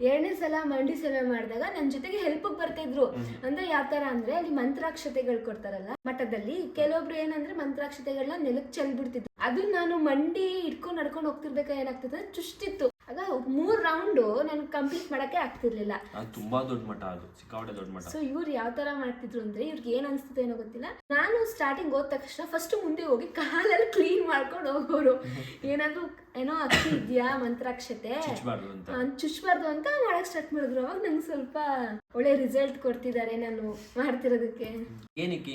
2ನೇ ಸಲ ಮಂಡಿ ಸೇವೆ ಮಾಡಿದಾಗ ನನ್ನ ಜೊತೆಗೆ ಹೆಲ್ಪ್ ಬರ್ತಾ ಇದ್ರು. ಅಂದ್ರೆ ಯಾವ ತರ ಅಂದ್ರೆ ಅಲ್ಲಿ ಮಂತ್ರಾಕ್ಷತೆಗಳು ಕೊಡ್ತಾರಲ್ಲ ಮಠದಲ್ಲಿ, ಕೆಲವೊಬ್ರು ಏನಂದ್ರೆ ಮಂತ್ರಾಕ್ಷತೆಗಳನ್ನ ನೆಲಕ್ಕೆ ಚೆಲ್ಬಿಡ್ತಿದ್ರು. ಅದು ನಾನು ಮಂಡಿ ಇಟ್ಕೊಂಡು ನಡ್ಕೊಂಡು ಹೋಗ್ತಿರ್ಬೇಕಾ ಏನಾಗ್ತದೆ ಚುಷ್ಟಿತ್ತು. ಆಗ 3 ರೌಂಡ್ ನನ್ಗೆ ಕಂಪ್ಲೀಟ್ ಮಾಡಕ್ಕೆ ಆಗ್ತಿರ್ಲಿಲ್ಲ. ತುಂಬಾ ದೊಡ್ಡ ಮಠ, ಅದು ಸಿಕ್ಕಾಪಟ್ಟೆ ದೊಡ್ಡ ಮಠ. ಸೊ ಇವ್ರು ಯಾವ ತರ ಮಾಡ್ತಿದ್ರು ಅಂದ್ರೆ ಇವ್ರಿಗೆ ಏನ್ ಅನ್ಸ್ತದೆ ಏನೋ ಗೊತ್ತಿಲ್ಲ. ನಾನು ಸ್ಟಾರ್ಟಿಂಗ್ ಹೋದ ತಕ್ಷಣ ಫಸ್ಟ್ ಮುಂದೆ ಹೋಗಿ ಕಾಲಲ್ಲಿ ಕ್ಲೀನ್ ಮಾಡ್ಕೊಂಡು ಹೋಗೋರು. ಏನಾದ್ರು ಏನೋ ಅಕ್ಕಿ ಇದೆಯಾ ಮಂತ್ರಾಕ್ಷತೆ ಚುಚ್ಬಾರ್ದು ಅಂತ ಮಾಡಕ್ ಸ್ಟಾರ್ಟ್ ಮಾಡಿದ್ರು. ಅವಾಗ ನಂಗೆ ಸ್ವಲ್ಪ ಒಳ್ಳೆ ರಿಸಲ್ಟ್ ಕೊಡ್ತಿದ್ದಾರೆ ನಾನು ಮಾಡ್ತಿರೋದಕ್ಕೆ. ಏನಕ್ಕೆ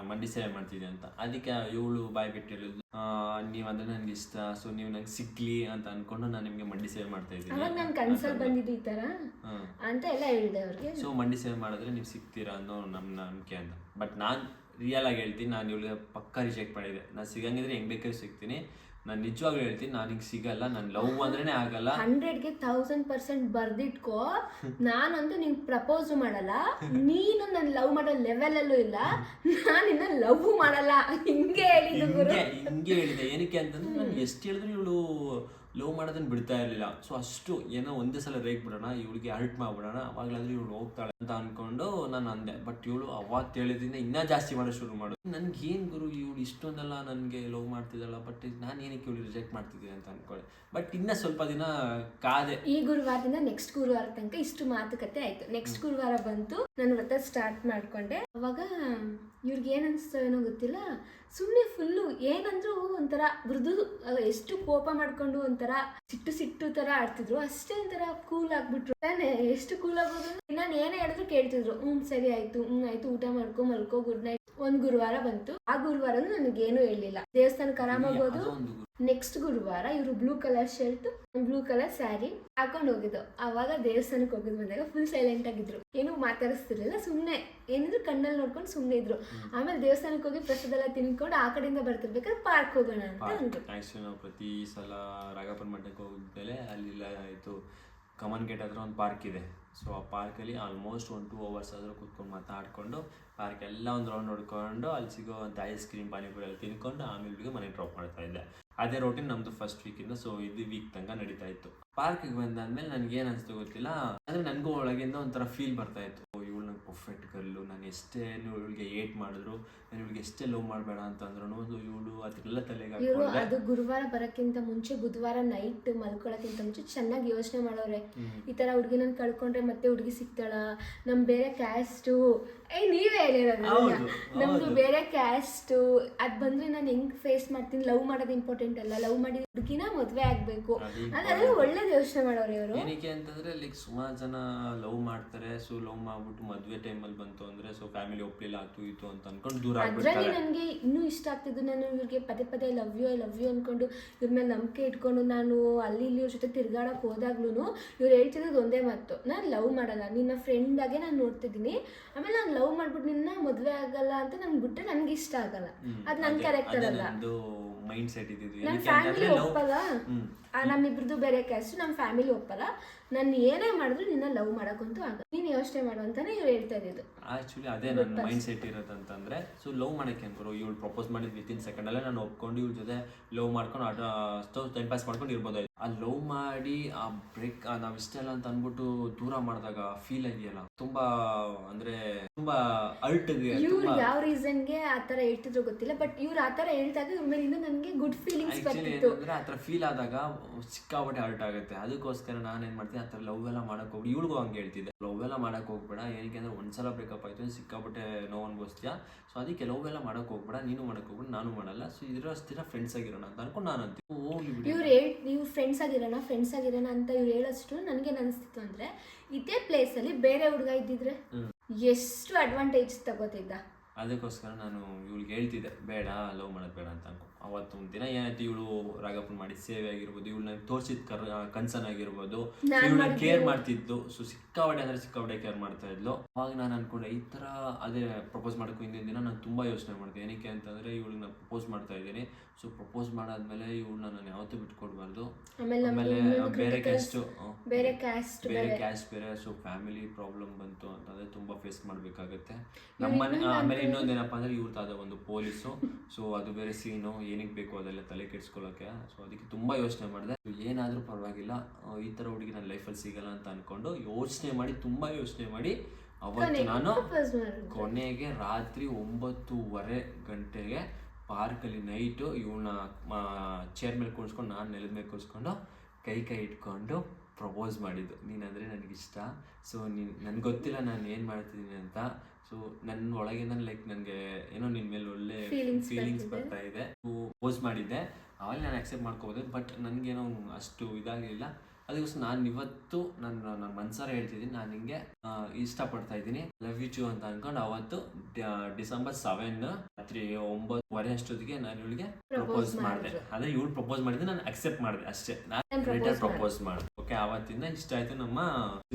ಮಂಡಿ ಸೇವೆ ಮಾಡ್ತಿದ್ದೆ ಅಂತ ಅದಕ್ಕೆ ಇವಳು ಬಾಯ್ ಬಿಟ್ಟು ಹೇಳಿದ್ಲು, ನೀವಂದ್ರೆ ನನ್ಗೆ ಇಷ್ಟ, ಸೊ ನೀವು ನಂಗೆ ಸಿಗ್ಲಿ ಅಂತ ಅನ್ಕೊಂಡು ನಾನು ನಿಮ್ಗೆ ಮಂಡಿ ಸೇವೆ ಮಾಡ್ತಾ ಇದ್ದೀನಿ. ಅವಾಗ ನನ್ ಕನ್ಸಲ್ಲಿ ಬಂದಿದ್ದು ಈ ತರ ಅಂತ ಎಲ್ಲ ಹೇಳಿದೆ ಅವ್ರಿಗೆ. ಸೊ ಮಂಡಿ ಸೇವೆ ಮಾಡಿದ್ರೆ ನೀವು ಸಿಗ್ತೀರಾ ಅನ್ನೋ ನಮ್ಮ ನಂಬಿಕೆ ಅಂತ. ಬಟ್ ನಾನು ರಿಯಲ್ ಆಗಿ ಹೇಳ್ತೀನಿ, ನಾನು ಇವಳಿಗೆ ಪಕ್ಕ ರಿಜೆಕ್ಟ್ ಮಾಡಿದೆ. ನಾನು ಸಿಗಂಗಿದ್ರೆ ಹೆಂಗ್ ಬೇಕಾದ್ರೂ ಸಿಗ್ತೀನಿ. ನಾನು ನಿಜವಾಗ್ಲೂ ಹೇಳ್ತೀನಿ, ನಾನು ಹಿಂಗೆ ಸಿಗಲ್ಲ, ನಾನು ಲವ್ ಅಂದ್ರೇನೆ ಆಗಲ್ಲ. 100ಗೆ 1000% ಬರ್ದಿಟ್ಕೋ. ನಾನಂತೂ ನಿಂಗೆ ಪ್ರಪೋಸ್ ಮಾಡಲ್ಲ, ನೀನು ನನ್ನ ಲವ್ ಮಾಡೋ ಲೆವೆಲಲ್ಲೂ ಇಲ್ಲ, ನಾನು ಇನ್ನ ಲವ್ ಮಾಡಲ್ಲ. ಹಿಂಗೆ ಹೇಳಿದೆ. ಏನಕ್ಕೆ ಅಂತಂದ್ರೆ ನಾನು ಎಷ್ಟು ಹೇಳಿದ್ರು ಇವಳು ಲವ್ ಮಾಡೋದನ್ನ ಬಿಡ್ತಾ ಇರಲಿಲ್ಲ. ಸೊ ಅಷ್ಟು ಏನೋ ಒಂದೇ ಸಲ ರೇಗ್ ಬಿಡೋಣ, ಇವಳಿಗೆ ಹರ್ಟ್ ಮಾಡ್ಬಿಡೋಣ, ಅವಾಗಲಾದ್ರೆ ಇವಳು ಹೋಗ್ತಾಳೆ ಅಂತ ಅನ್ಕೊಂಡು ನಾನು ಅಂದೆ. ಬಟ್ ಇವಳು ಅವತ್ತು ಹೇಳಿದ್ರಿಂದ ಇನ್ನೂ ಜಾಸ್ತಿ ಮಾಡೋ ಶುರು ಮಾಡು. ನನ್ಗೆ ಏನು ಗುರು ಇವಳು ಇಷ್ಟೊಂದೆಲ್ಲ ನನಗೆ ಲವ್ ಮಾಡ್ತಿದ್ದಲ್ಲ, ಬಟ್ ನಾನು ಏನಕ್ಕೆ ಇವಳು ರಿಜೆಕ್ಟ್ ಮಾಡ್ತಿದ್ದೆ ಅಂತ ಅನ್ಕೊಳ್ಳಿ. ಬಟ್ ಇನ್ನೂ ಸ್ವಲ್ಪ ದಿನ ಕಾದೆ. ಈ ಗುರುವಾರದಿಂದ ನೆಕ್ಸ್ಟ್ ಗುರುವಾರ ತನಕ ಇಷ್ಟು ಮಾತುಕತೆ ಆಯ್ತು. ನೆಕ್ಸ್ಟ್ ಗುರುವಾರ ಬಂತು, ನಾನು ವ್ರತ ಸ್ಟಾರ್ಟ್ ಮಾಡ್ಕೊಂಡೆ. ಅವಾಗ ಇವ್ರಿಗೆ ಏನು ಅನಿಸ್ತೋ ಏನೋ ಗೊತ್ತಿಲ್ಲ, ಸುಮ್ಮನೆ ಫುಲ್ಲು ಏನಂದ್ರು ಒಂಥರ ಮೃದು, ಎಷ್ಟು ಕೋಪ ಮಾಡ್ಕೊಂಡು ಒಂಥರ ಸಿಟ್ಟು ತರ ಆಡ್ತಿದ್ರು. ಅಷ್ಟೇ ಒಂಥರ ಕೂಲ್ ಆಗ್ಬಿಟ್ರು. ತಾನೇ ಎಷ್ಟು ಕೂಲ್ ಆಗೋದು. ನಾನು ಏನೇ ಹೇಳಿದ್ರು ಕೇಳ್ತಿದ್ರು. ಸರಿ ಆಯ್ತು, ಆಯ್ತು, ಊಟ ಮಾಡ್ಕೊ, ಮಲ್ಕೋ, ಗುಡ್ ನೈಟ್. 1 ಗುರುವಾರ ಬಂತು. ಆ ಗುರುವಾರ ನನಗೇನು ಹೇಳಿಲ್ಲ. ದೇವಸ್ಥಾನಕ್ಕೆ ಆರಾಮಾಗೋದು. ನೆಕ್ಸ್ಟ್ ಗುರುವಾರ ಇವರು blue colour shirt, blue colour sari ಹಾಕೊಂಡು ಹೋಗಿದ್ದು. ಅವಾಗ ದೇವಸ್ಥಾನಕ್ಕೆ ಹೋಗಿದ್ ಬಂದಾಗ ಫುಲ್ ಸೈಲೆಂಟ್ ಆಗಿದ್ರು, ಏನು ಮಾತಾಡಿಸ್ತಿರ್ಲಿಲ್ಲ. ಸುಮ್ಮನೆ ಏನಿದ್ರು ಕಣ್ಣಲ್ಲಿ ನೋಡ್ಕೊಂಡು ಸುಮ್ಮನೆ ಇದ್ರು. ಆಮೇಲೆ ದೇವಸ್ಥಾನಕ್ಕೆ ಹೋಗಿ ಪ್ರಸಾದ ಎಲ್ಲ ತಿನ್ಕೊಂಡು ಆ ಕಡೆಯಿಂದ ಬರ್ತಿರ್ಬೇಕಾದ್ರೆ ಪಾರ್ಕ್ ಹೋಗೋಣ ಅಂತ ಅಂದ್ರು. ನಾವು ಪ್ರತಿ ಸಲ ರಾಘಪ್ಪನ ಮಠಕ್ಕೆ ಹೋಗಿದ್ಮೇಲೆ ಅಲ್ಲಿ ಆಯಿತು ಕಮನ್ ಗೇಟ್ ಹತ್ರ ಒಂದು ಪಾರ್ಕ್ ಇದೆ. ಸೊ ಆ ಪಾರ್ಕಲ್ಲಿ ಆಲ್ಮೋಸ್ಟ್ 1-2 ಅವರ್ಸ್ ಆದರೂ ಕೂತ್ಕೊಂಡು ಮಾತಾಡಿಕೊಂಡು ಪಾರ್ಕ್ ಎಲ್ಲ ಒಂದು ರೌಂಡ್ ನೋಡ್ಕೊಂಡು ಅಲ್ಲಿ ಸಿಗೋವಂಥ ಐಸ್ ಕ್ರೀಮ್ ಪಾನಿಪುರಿ ಎಲ್ಲ ತಿನ್ಕೊಂಡು ಆಮೇಲೆ ಮನೆಗೆ ಡ್ರಾಪ್ ಮಾಡ್ತಾ ಇದ್ದೆ. ಅದೇ ರೋಟೀನ್ ನಮ್ಮದು ಫಸ್ಟ್ ವೀಕಿಂದ. ಸೊ ಇದು ವೀಕ್ ತನಕ ನಡೀತಾ ಇತ್ತು. ಪಾರ್ಕಿಗೆ ಬಂದಾದ್ಮೇಲೆ ನನಗೆ ಏನು ಅನಿಸ್ತು ಗೊತ್ತಿಲ್ಲ, ಅಂದರೆ ನನಗೂ ಒಳಗಿಂದ ಒಂಥರ ಫೀಲ್ ಬರ್ತಾ ಇತ್ತು, ಇವಳು ನಂಗೆ ಪರ್ಫೆಕ್ಟ್ ಗರ್ಲು, ನಾನು ಎಷ್ಟೇ ಇವಳಿಗೆ ಏಟ್ ಮಾಡಿದ್ರು, ನಾನು ಇವಳಿಗೆ ಎಷ್ಟೇ ಲವ್ ಮಾಡಬೇಡ ಅಂತಂದ್ರೂ ಇವಳು ಅದೆಲ್ಲ ತಲೆಗೆ ಇವರು ಹಾಕೊಂಡೆ. ಅದು ಗುರುವಾರ ಬರೋಕ್ಕಿಂತ ಮುಂಚೆ ಬುಧವಾರ ನೈಟ್ ಮಲ್ಕೊಳ್ಳೋಕ್ಕಿಂತ ಮುಂಚೆ ಚೆನ್ನಾಗಿ ಯೋಚನೆ ಮಾಡೋರೆ, ಈ ಥರ ಹುಡುಗಿನ ಕಳ್ಕೊಂಡ್ರೆ ಮತ್ತೆ ಹುಡುಗಿ ಸಿಗ್ತಾಳ, ನಮ್ ಬೇರೆ ಕ್ಯಾಸ್ಟು, ನೀವೇ ಹೇಳಿರೋದು ನಮ್ದು ಬೇರೆ ಕ್ಯಾಸ್ಟು, ಅದು ಬಂದ್ರೆ ನಾನು ಹೆಂಗ್ ಫೇಸ್ ಮಾಡ್ತೀನಿ, ಲವ್ ಮಾಡೋದು ಇಂಪಾರ್ಟೆಂಟ್ ಅಲ್ಲ, ಲವ್ ಮಾಡಿ ಹುಡುಗಿನ ಮದುವೆ ಆಗ್ಬೇಕು ಅದೆಲ್ಲ ಒಳ್ಳೇದು ಯೋಚನೆ ಮಾಡೋರು ಇವರು. ಏನಕ್ಕೆ ಅಂತಂದ್ರೆ ಲೈಕ್ ಸುಮಾರು ಜನ ಲವ್ ಮಾಡ್ತಾರೆ, ಸೊ ಲವ್ ಮಾಡ್ಬಿಟ್ಟು ಮದುವೆ ಟೈಮಲ್ಲಿ ಬಂತು ಅಂದ್ರೆ ಸೊ ಫ್ಯಾಮಿಲಿ ಒಪ್ಲಿಲ್ಲ ಆತು ಇತ್ತು ಅಂತ ಅನ್ಕೊಂಡು ದೂರ ಆಗ್ಬಿಡ್ತಾರೆ. ಅದರಲ್ಲಿ ನನಗೆ ಇನ್ನೂ ಇಷ್ಟ ಆಗ್ತಿದ್ದು, ನಾನು ಇವ್ರಿಗೆ ಪದೇ ಪದೇ ಐ ಲವ್ ಯು ಅನ್ಕೊಂಡು ಇವ್ರ ಮೇಲೆ ನಂಬಿಕೆ ಇಟ್ಕೊಂಡು ನಾನು ಅಲ್ಲಿ ಇಲ್ಲಿ ಇವ್ರ ಜೊತೆ ತಿರ್ಗಾಡಕ್ ಹೋದಾಗ್ಲೂ ಇವ್ರು ಹೇಳ್ತಿರೋದು ಒಂದೇ ಮಾತು, ನಾನು ಲವ್ ಮಾಡಲ್ಲ, ನಿನ್ನ ಫ್ರೆಂಡ್ ಆಗೇ ನಾನು ನೋಡ್ತಿದ್ದೀನಿ, ಆಮೇಲೆ ನಾನು ಲವ್ ಮಾಡ್ಬಿಟ್ಟು ನಿನ್ನ ಮದುವೆ ಆಗಲ್ಲ ಅಂತ ನನ್ಗೆ ಬಿಟ್ರೆ ನನ್ಗೆ ಇಷ್ಟ ಆಗಲ್ಲ, ಅದು ನನ್ನ ಕ್ಯಾರೆಕ್ಟರ್ ಅಲ್ಲ, ಮೈಂಡ್ ಸೆಟ್ ಇದ್ದಿದ್ದು. ನನ್ನ ಫ್ಯಾಮಿಲಿ ಒಪ್ಪಲ್ಲ, ನಮ್ಮಿಬ್ರದ್ದು ಬೇರೆ ಕ್ಯಾಸ್ಟ್, ನಮ್ಮ ಫ್ಯಾಮಿಲಿ ಒಪ್ಪಲ್ಲ, ನಾನು ಏನೇ ಮಾಡಿದ್ರು ನಿನ್ನ ಲವ್ ಮಾಡೋಕ್ಕಂತೂ ಆಗ, ನೀನು ಯೋಚನೆ ಮಾಡು ಅಂತಾನೆ ಇವ್ರು ಹೇಳ್ತಾ ಇದ್ದಿದ್ದು. ಆಕ್ಚುಲಿ ಅದೇ ನನ್ನ ಮೈಂಡ್ ಸೆಟ್ ಇರೋದಂತಂದ್ರೆ, ಸೊ ಲವ್ ಮಾಡಕ್ಕೆ ಅನ್ಕೋ, ಇವಳು ಪ್ರಪೋಸ್ ಮಾಡಿದ್ ವಿತಿನ್ ಸೆಕೆಂಡಲ್ಲೇ ನಾನು ಒಪ್ಕೊಂಡು ಇವಳ ಜೊತೆ ಲವ್ ಮಾಡ್ಕೊಂಡು ಟೈಮ್ ಪಾಸ್ ಮಾಡ್ಕೊಂಡು ಇರ್ಬೋದಾಯ್ತು. ಆ ಲವ್ ಮಾಡಿ ಆ ಬ್ರೇಕ್ ನಾವು ಇಷ್ಟ ಇಲ್ಲ ಅಂತ ಅನ್ಬಿಟ್ಟು ದೂರ ಮಾಡಿದಾಗ ಫೀಲ್ ಆಗಿಯಲ್ಲ, ತುಂಬಾ ಅಂದ್ರೆ ತುಂಬಾ ಅಲ್ಟ್. ಇವ್ರು ಯಾವ ರೀಸನ್ಗೆ ಆ ಥರ ಹೇಳ್ತಿದ್ರು ಗೊತ್ತಿಲ್ಲ, ಬಟ್ ಇವ್ರು ಆ ಥರ ಹೇಳ್ದಾಗ ಇವ್ರ ಮೇಲೆ ಇನ್ನೂ ನನಗೆ ಗುಡ್ ಫೀಲಿಂಗ್ಸ್ ಬರ್ತಿತ್ತು. ಏನಂದ್ರೆ ಆ ಥರ ಫೀಲ್ ಆದಾಗ ಸಿಕ್ಕಾಪಟ್ಟೆ ಹರ್ಟ್ ಆಗುತ್ತೆ. ಅದಕ್ಕೋಸ್ಕರ ನಾನು ಏನ್ ಮಾಡ್ತೀನಿ, ಆ ಥರ ಲವ್ ಎಲ್ಲ ಮಾಡಕ್ ಹೋಗ್ಬಿಡಿ, ಇವಳಿಗೂ ಹಂಗೆ ಹೇಳ್ತಿದ್ದೆ, ಲವ್ ಎಲ್ಲ ಮಾಡಕ್ ಹೋಗ್ಬೇಡ, ಏನಕ್ಕೆ ಅಂದ್ರೆ ಒಂದ್ಸಲ ಬ್ರೇಕಪ್ ಆಯ್ತು ಸಿಕ್ಕಾಪಟ್ಟೆ ನೋವು ಅನ್ಭವಿಸ್ತೀಯ, ಸೊ ಅದಕ್ಕೆ ಲವ್ ಎಲ್ಲ ಮಾಡಕ್ ಹೋಗ್ಬೇಡ, ನೀನು ಮಾಡಕ್ ಹೋಗ್ಬೇಡ, ನಾನು ಮಾಡಲ್ಲ, ಸೊ ಇರೋಷ್ಟಿರ ಫ್ರೆಂಡ್ಸ್ ಆಗಿರೋಣ ಅಂತ ಅನ್ಕೊಂಡು ನಾನು ಅಂತೀನಿ. ಹೋಗ್ಲಿ ಬಿಡಿ, ಇವ್ರು ಫ್ರೆಂಡ್ಸ್ ಆಗಿರೋಣ ಅಂತ ಇವ್ರು ಹೇಳೋಷ್ಟು ನನಗೇನು ಅನಿಸ್ತಿತ್ತು ಅಂದರೆ, ಇದೇ ಪ್ಲೇಸಲ್ಲಿ ಬೇರೆ ಹುಡುಗ ಇದ್ದಿದ್ರೆ ಎಷ್ಟು ಅಡ್ವಾಂಟೇಜ್ ತಗೋತಿದ್ದ. ಅದಕ್ಕೋಸ್ಕರ ನಾನು ಇವಳಿಗೆ ಹೇಳ್ತಿದ್ದೆ ಬೇಡ ಲವ್ ಮಾಡೋದು ಬೇಡ ಅಂತ ಅನ್ಕೊ. ಅವತ್ತು ಒಂದು ದಿನ ಏನಾಯ್ತು, ಇವಳು ರಾಗಪ್ಪನ ಮಾಡಿ ಸೇವೆ ಆಗಿರ್ಬೋದು, ಇವಳು ನನಗೆ ತೋರಿಸಿದ ಕನ್ಸನ್ ಆಗಿರ್ಬೋದು, ಇವಳು ಕೇರ್ ಮಾಡ್ತಿದ್ದು, ಸೊ ಸಿಕ್ಕಾಪಟ್ಟೆ ಕೇರ್ ಮಾಡ್ತಾ ಇದ್ಲು. ಅವಾಗ ನಾನು ಅನ್ಕೊಂಡೆ ಈ ಥರ ಅದೇ ಪ್ರಪೋಸ್ ಮಾಡೋಕ್ಕೂ ಹಿಂದಿನ ದಿನ ನಾನು ತುಂಬ ಯೋಚನೆ ಮಾಡಿದೆ. ಏನಕ್ಕೆ ಅಂತಂದರೆ ಇವಳು ನಾನು ಪ್ರಪೋಸ್ ಮಾಡ್ತಾ ಇದ್ದೀನಿ, ಸೊ ಪ್ರಪೋಸ್ ಮಾಡಾದ್ಮೇಲೆ ಇವಳನ್ನ ನಾನು ಯಾವತ್ತೂ ಬಿಟ್ಕೊಡ್ಬಾರ್ದು, ಆಮೇಲೆ ಬೇರೆ ಕ್ಯಾಸ್ಟ್ ಬೇರೆ, ಸೊ ಫ್ಯಾಮಿಲಿ ಪ್ರಾಬ್ಲಮ್ ಬಂತು ಅಂತಂದರೆ ತುಂಬ ಫೇಸ್ ಮಾಡಬೇಕಾಗತ್ತೆ ನಮ್ಮನೆ. ಆಮೇಲೆ ಇನ್ನೊಂದೇನಪ್ಪ ಅಂದರೆ ಇವ್ರದಾದ ಒಂದು ಪೊಲೀಸು, ಸೊ ಅದು ಬೇರೆ ಸೀನು, ಏನಕ್ಕೆ ಬೇಕು ಅದೆಲ್ಲ ತಲೆ ಕೆಡಿಸ್ಕೊಳ್ಳೋಕೆ, ಸೊ ಅದಕ್ಕೆ ತುಂಬ ಯೋಚನೆ ಮಾಡಿದೆ. ಏನಾದರೂ ಪರವಾಗಿಲ್ಲ, ಈ ಥರ ಹುಡುಗಿ ನನ್ನ ಲೈಫಲ್ಲಿ ಸಿಗಲ್ಲ ಅಂತ ಅಂದ್ಕೊಂಡು ತುಂಬ ಯೋಚನೆ ಮಾಡಿ ಅವತ್ತು ನಾನು ಕೊನೆಗೆ ರಾತ್ರಿ 9:30 ಗಂಟೆಗೆ ಪಾರ್ಕಲ್ಲಿ ನೈಟು ಇವಳನ್ನ ಚೇರ್ ಮೇಲೆ ಕೂರಿಸ್ಕೊಂಡು, ನಾನು ನೆಲದ ಮೇಲೆ ಕೂರಿಸ್ಕೊಂಡು ಕೈ ಇಟ್ಕೊಂಡು ಪ್ರಪೋಸ್ ಮಾಡಿದ್ದು. ನೀನಂದರೆ ನನಗಿಷ್ಟ, ಸೊ ನನಗೆ ಗೊತ್ತಿಲ್ಲ ನಾನು ಏನು ಮಾಡ್ತಿದ್ದೀನಿ ಅಂತ, ಸೊ ನನ್ನ ಒಳಗಿಂದ ಲೈಕ್ ನನಗೆ ಏನೋ ನಿನ್ನ ಮೇಲೆ ಒಳ್ಳೆ ಫೀಲಿಂಗ್ಸ್ ಬರ್ತಾ ಇದೆ. ಪ್ರಪೋಸ್ ಮಾಡಿದ್ದೆ, ಆವಾಗ ನಾನು ಆಕ್ಸೆಪ್ಟ್ ಮಾಡ್ಕೋಬೋದು, ಬಟ್ ನನಗೇನೋ ಅಷ್ಟು ಇದಾಗಲಿಲ್ಲ. ಅದಕ್ಕೋಸ್ಕರ ನಾನು ಇವತ್ತು ನನ್ನ ಮನ್ಸಾರ ಹೇಳ್ತಿದ್ದೀನಿ, ನಾನು ನಿಂಗೆ ಇಷ್ಟಪಡ್ತಾ ಇದ್ದೀನಿ, ಲವ್ ಯು ಟು ಅಂತ ಅನ್ಕೊಂಡು ಅವತ್ತು ಡಿಸೆಂಬರ್ 7 ರಾತ್ರಿ 9:30 ಅಷ್ಟೊತ್ತಿಗೆ ನಾನು ಇವಳಿಗೆ ಪ್ರಪೋಸ್ ಮಾಡಿದೆ. ಅದೇ ಇವಳು ಪ್ರಪೋಸ್ ಮಾಡಿದ್ರೆ ನಾನು ಅಕ್ಸೆಪ್ಟ್ ಮಾಡಿದೆ ಅಷ್ಟೇ, ನಾನು ರಿಟರ್ನ್ ಪ್ರಪೋಸ್ ಮಾಡಿದೆ. ಓಕೆ, ಅವತ್ತಿಂದ ಇಷ್ಟ ಆಯ್ತು. ನಮ್ಮ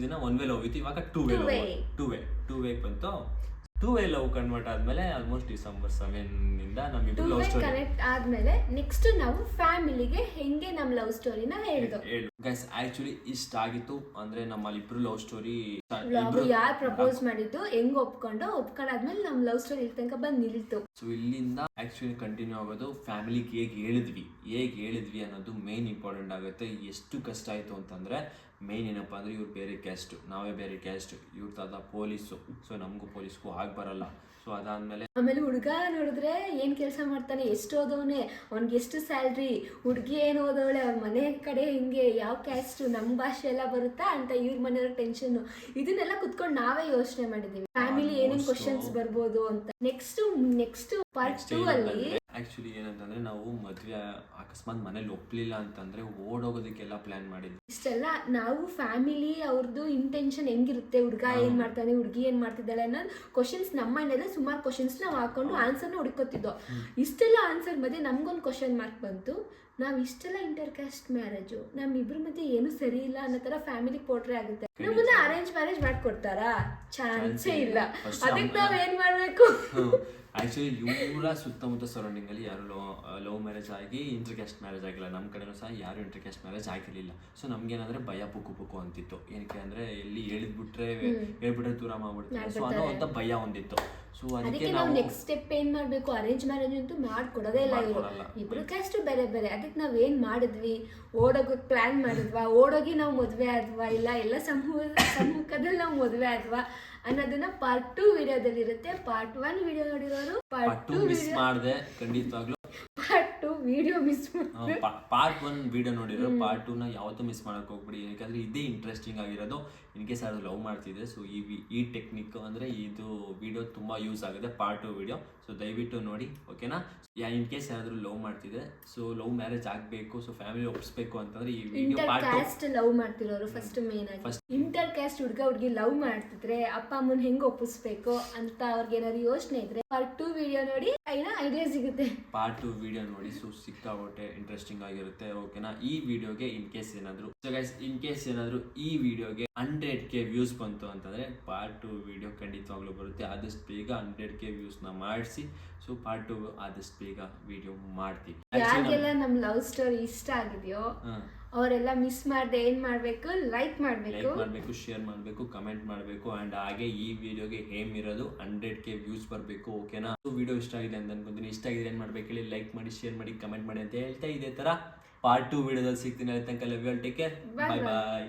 ದಿನ 1 ವೇ ಲವ್ ಇತ್ತು, ಇವಾಗ 2 ವೇ ಬಂತು. 2 ವೇ ಲವ್ ಕನ್ವರ್ಟ್ ಆದ್ಮೇಲೆ ಆಲ್ಮೋಸ್ಟ್ ಡಿಸೆಂಬರ್ 7 ನಮ್ಮಿಬ್ರು ಲವ್ ಸ್ಟೋರಿ ಕನೆಕ್ಟ್ ಆದ್ಮೇಲೆ ನೆಕ್ಸ್ಟ್ ನಾವು ಫ್ಯಾಮಿಲಿಗೆ ಹೆಂಗೆ ನಮ್ಮ ಲವ್ ಸ್ಟೋರಿನ ಹೇಳಿದ್ವು. ಗೈಸ್ ಆಕ್ಚುಲಿ ಇಷ್ಟ ಆಗಿತ್ತು ಅಂದ್ರೆ ನಮ್ಮಲ್ಲಿ ಇಬ್ರು ಲವ್ ಸ್ಟೋರಿ, ಯಾರು ಪ್ರಪೋಸ್ ಮಾಡಿದ್ದು, ಹೆಂಗ್ ಒಪ್ಕೊಂಡಾದ್ಮೇಲೆ ನಮ್ ಲವ್ ಸ್ಟೋರಿ ಇಲ್ಲಿ ತನಕ ಬಂದು ನಿಲ್ತು. ಸೊ ಇಲ್ಲಿಂದ ಆಕ್ಚುಲಿ ಕಂಟಿನ್ಯೂ ಆಗೋದು ಫ್ಯಾಮಿಲಿಗೆ ಹೇಗೆ ಹೇಳಿದ್ವಿ ಅನ್ನೋದು ಮೇನ್ ಇಂಪಾರ್ಟೆಂಟ್ ಆಗುತ್ತೆ. ಎಷ್ಟು ಕಷ್ಟ ಆಯ್ತು ಅಂತಂದ್ರೆ ಮೇನ್ ಏನಪ್ಪಾ ಅಂದ್ರೆ ಇವ್ರು ಬೇರೆ ಕ್ಯಾಸ್ಟ್, ನಾವೇ ಬೇರೆ ಕ್ಯಾಸ್ಟ್, ಇವ್ರ ತಾತ ಪೊಲೀಸು, ಸೊ ನಮಗೂ ಪೊಲೀಸ್ಗೂ ಆಗಿ ಬರಲ್ಲ. ಸೊ ಅದಾದ್ಮೇಲೆ ಹುಡುಗ ನೋಡಿದ್ರೆ ಏನ್ ಕೆಲಸ ಮಾಡ್ತಾನೆ, ಎಷ್ಟು ಓದವನೆ, ಅವ್ನಿಗೆ ಎಷ್ಟು ಸ್ಯಾಲ್ರಿ, ಹುಡುಗಿ ಏನು ಓದವಳೆ, ಅವ್ರ ಮನೆ ಕಡೆ ಹಿಂಗೆ, ಯಾವ ಕ್ಯಾಸ್ಟ್, ನಮ್ಮ ಭಾಷೆ ಎಲ್ಲ ಬರುತ್ತಾ ಅಂತ ಇವ್ರ ಮನೆಯವ್ರ ಟೆನ್ಷನ್, ಇದನ್ನೆಲ್ಲ ಕುತ್ಕೊಂಡು ನಾವೇ ಯೋಚನೆ ಮಾಡಿದೀವಿ ಫ್ಯಾಮಿಲಿ ಏನೇನ್ ಕ್ವಶನ್ಸ್ ಬರ್ಬೋದು ಅಂತ. ನೆಕ್ಸ್ಟ್ ಪಾರ್ಟ್ 2 ಅಲ್ಲಿ ಆಕ್ಚುಲಿ ಏನಂತಂದ್ರೆ ನಾವು ಮದ್ವೆ ಅಕಸ್ಮಾತ್ ಮನೇಲಿ ಒಪ್ಲಿಲ್ಲ ಅಂತಂದ್ರೆ ಓಡೋಗೋದಕ್ಕೆಲ್ಲ ಪ್ಲಾನ್ ಮಾಡಿದ್ವಿ. ಇಷ್ಟೆಲ್ಲ ನಾವು ಫ್ಯಾಮಿಲಿ ಅವ್ರದ್ದು ಇಂಟೆನ್ಷನ್ ಹೆಂಗಿರುತ್ತೆ, ಹುಡುಗ ಏನ್ ಮಾಡ್ತಾನೆ, ಹುಡುಗಿ ಏನ್ ಮಾಡ್ತಿದ್ದಾಳೆ ಅನ್ನೋದು ಕ್ವಶನ್ಸ್ ನಮ್ಮ ಮನೇಲೆ ಸುಮಾರು ಕ್ವಶನ್ಸ್ ನಾವು ಹಾಕೊಂಡು ಆನ್ಸರ್ನ ಹುಡುಕೋತಿದ್ದೋ. ಇಷ್ಟೆಲ್ಲ ಆನ್ಸರ್ ಮಧ್ಯೆ ನಮ್ಗೊಂದು ಕ್ವಶನ್ ಮಾರ್ಕ್ ಬಂತು, ನಾವ್ ಇಷ್ಟೆಲ್ಲ ಇಂಟರ್ ಕ್ಯಾಸ್ಟ್ ಮ್ಯಾರೇಜು, ನಮ್ಮಿಬ್ರ ಮಧ್ಯೆ ಏನು ಸರಿ ಇಲ್ಲ ಅನ್ನೋ ತರ ಫ್ಯಾಮಿಲಿ ಪೋರ್ಟ್ರೇ ಆಗುತ್ತೆ. ನಮ್ಮನ್ನ ಅರೇಂಜ್ ಮ್ಯಾರೇಜ್ ಮಾಡ್ಕೊಡ್ತಾರಾ? ಚಾನ್ಸೇ ಇಲ್ಲ. ಅದಕ್ಕೆ ನಾವ್ ಏನ್ ಮಾಡ್ಬೇಕು, ಆ್ಯಕ್ಚುಲಿ ಇವರ ಸುತ್ತಮುತ್ತ ಸರೌಂಡಿಂಗಲ್ಲಿ ಯಾರು ಲವ್ ಮ್ಯಾರೇಜ್ ಆಗಿ ಇಂಟರ್ ಕ್ಯಾಸ್ಟ್ ಮ್ಯಾರೇಜ್ ಆಗಿಲ್ಲ. ನಮ್ಮ ಕಡೆನೂ ಸಹ ಯಾರು ಇಂಟರ್ ಕ್ಯಾಸ್ಟ್ ಮ್ಯಾರೇಜ್ ಆಗಿರಲಿಲ್ಲ. ಸೊ ನಮ್ಗೇನಂದ್ರೆ ಭಯ ಪುಕ್ಕು ಅಂತಿತ್ತು. ಏನಕ್ಕೆ ಅಂದರೆ ಎಲ್ಲಿ ಹೇಳ್ಬಿಟ್ರೆ ದೂರ ಮಾಡ್ಬಿಡ್ತಾರೆ. ಸೊ ಅನ್ನೋ ಅಂತ ಭಯ ಒಂದಿತ್ತು. ಸೊ ಅದಕ್ಕೆ ನಾವು ನೆಕ್ಸ್ಟ್ ಸ್ಟೆಪ್ ಏನ್ ಮಾಡ್ಬೇಕು, ಅರೇಂಜ್ ಮ್ಯಾರೇಜ್ ಅಂತೂ ಮಾಡ್ಕೊಡೋದೇ ಇಲ್ಲ ಇವರು. ಇಬ್ರು ಕ್ಯಾಸ್ಟ್ ಬೇರೆ ಬೇರೆ. ಅದಕ್ಕೆ ನಾವ್ ಏನ್ ಮಾಡಿದ್ವಿ, ಓಡೋಗೋಕ್ ಪ್ಲಾನ್ ಮಾಡಿದ್ವಾ, ಓಡೋಗಿ ನಾವು ಮದ್ವೆ ಆದ್ವಾ, ಇಲ್ಲ ಎಲ್ಲ ಸಮ್ಮುಖದಲ್ಲಿ ನಾವು ಮದ್ವೆ ಆದ್ವಾ ಅನ್ನೋದನ್ನ ಪಾರ್ಟ್ 2 ವಿಡಿಯೋದಲ್ಲಿ ಇರುತ್ತೆ. ಪಾರ್ಟ್ 1 ವಿಡಿಯೋ ನೋಡಿರೋರು ಪಾರ್ಟ್ 2 ಮಿಸ್ ಮಾಡಿದೆ ಖಂಡಿತವಾಗ್ಲೂ. Part 2 video miss part 1 video ನೋಡಿರೋ ಪಾರ್ಟ್ 2ನ ಯಾವತ್ತೂ ಮಿಸ್ ಮಾಡಕ್ ಹೋಗ್ಬಿಡಿ. ಯಾಕಂದ್ರೆ ಇದೇ ಇಂಟ್ರೆಸ್ಟಿಂಗ್ ಆಗಿರೋದು. ಇನ್ ಕೇಸ್ ಅದು ಲವ್ ಮಾಡ್ತಿದೆ, ಸೊ ಈ ಟೆಕ್ನಿಕ್ ಅಂದ್ರೆ ಇದು ವಿಡಿಯೋ ತುಂಬಾ ಯೂಸ್ ಆಗುತ್ತೆ, ಪಾರ್ಟ್ 2 ವಿಡಿಯೋ. ಸೊ ದಯವಿಟ್ಟು ನೋಡಿ, ಓಕೆನಾ. ಇನ್ ಕೇಸ್ ಯಾರಾದ್ರೂ ಲವ್ ಮಾಡ್ತಿದೆ, ಸೊ ಲವ್ ಮ್ಯಾರೇಜ್ ಆಗ್ಬೇಕು, ಸೊ ಫ್ಯಾಮಿಲಿ ಒಪ್ಪಿಸ್ಬೇಕು ಅಂತಂದ್ರೆ ಈ ವಿಡಿಯೋ ಇಂಟರ್ ಕ್ಯಾಸ್ಟ್ ಲವ್ ಮಾಡ್ತಿರೋರು ಫಸ್ಟ್ ಮೇನ್ ಆಗಿ ಇಂಟರ್ ಕ್ಯಾಸ್ಟ್ ಹುಡುಗಿ ಲವ್ ಮಾಡ್ತಿದ್ರೆ ಅಪ್ಪ ಅಮ್ಮನ್ ಹೆಂಗ್ ಒಪ್ಪಿಸ್ಬೇಕು ಅಂತ ಅವ್ರಿಗೆ ಏನಾದ್ರು ಯೋಚನೆ ಇದ್ರೆ ಪಾರ್ಟ್ 2 ವಿಡಿಯೋ ನೋಡಿ ಐಡಿಯಾ ಸಿಗುತ್ತೆ. ಪಾರ್ಟ್ 2 ವಿಡಿಯೋ ನೋಡಿ, ಸೊ ಸಿಕ್ಕಾಬಟ್ಟೆ ಇಂಟ್ರೆಸ್ಟಿಂಗ್ ಆಗಿರುತ್ತೆ, ಓಕೆನಾ. ಈ ವಿಡಿಯೋಗೆ ಇನ್ ಕೇಸ್ ಏನಾದ್ರು ಈ ವಿಡಿಯೋಗೆ 100K ವ್ಯೂಸ್ ಬಂತು ಅಂತಂದ್ರೆ ಪಾರ್ಟ್ 2 ವಿಡಿಯೋ ಖಂಡಿತವಾಗ್ಲೂ ಬರುತ್ತೆ. ಆದಷ್ಟು ಬೇಗ 100K ವ್ಯೂಸ್ನ ಮಾಡಿಸಿ. ಸೊ ಪಾರ್ಟ್ 2 ಆದಷ್ಟು ಬೇಗ ವಿಡಿಯೋ ಮಾಡ್ತೀವಿ. ಯಾರಿಗೆಲ್ಲ ನಮ್ ಲವ್ ಸ್ಟೋರಿ ಇಷ್ಟ ಆಗಿದೆಯೋ ಅವರೆಲ್ಲ ಮಿಸ್ ಮಾಡದೆ ಏನ್ ಮಾಡ್ಬೇಕು, ಲೈಕ್ ಮಾಡ್ಬೇಕು, ಶೇರ್ ಮಾಡ್ಬೇಕು, ಕಮೆಂಟ್ ಮಾಡ್ಬೇಕು. ಅಂಡ್ ಹಾಗೆ ಈ ವಿಡಿಯೋಗೆ ಏಮ್ ಇರೋದು 100K ವ್ಯೂಸ್ ಬರಬೇಕು, ಓಕೆನಾ. ವಿಡಿಯೋ ಇಷ್ಟ ಆಗಿದೆ ಅಂತ ಅನ್ಕೊಂತೀನಿ. ಇಷ್ಟ ಆಗಿದೆ ಏನ್ ಮಾಡ್ಬೇಕು ಹೇಳಿ, ಲೈಕ್ ಮಾಡಿ, ಶೇರ್ ಮಾಡಿ, ಕಮೆಂಟ್ ಮಾಡಿ ಅಂತ ಹೇಳ್ತಾ ಇದೇ ತರ ಪಾರ್ಟ್ 2 ವಿಡಿಯೋದಲ್ಲಿ ಸಿಗ್ತೀನಿ. ಅಲ್ಲಿ ತನಕ love you all, take care, bye bye.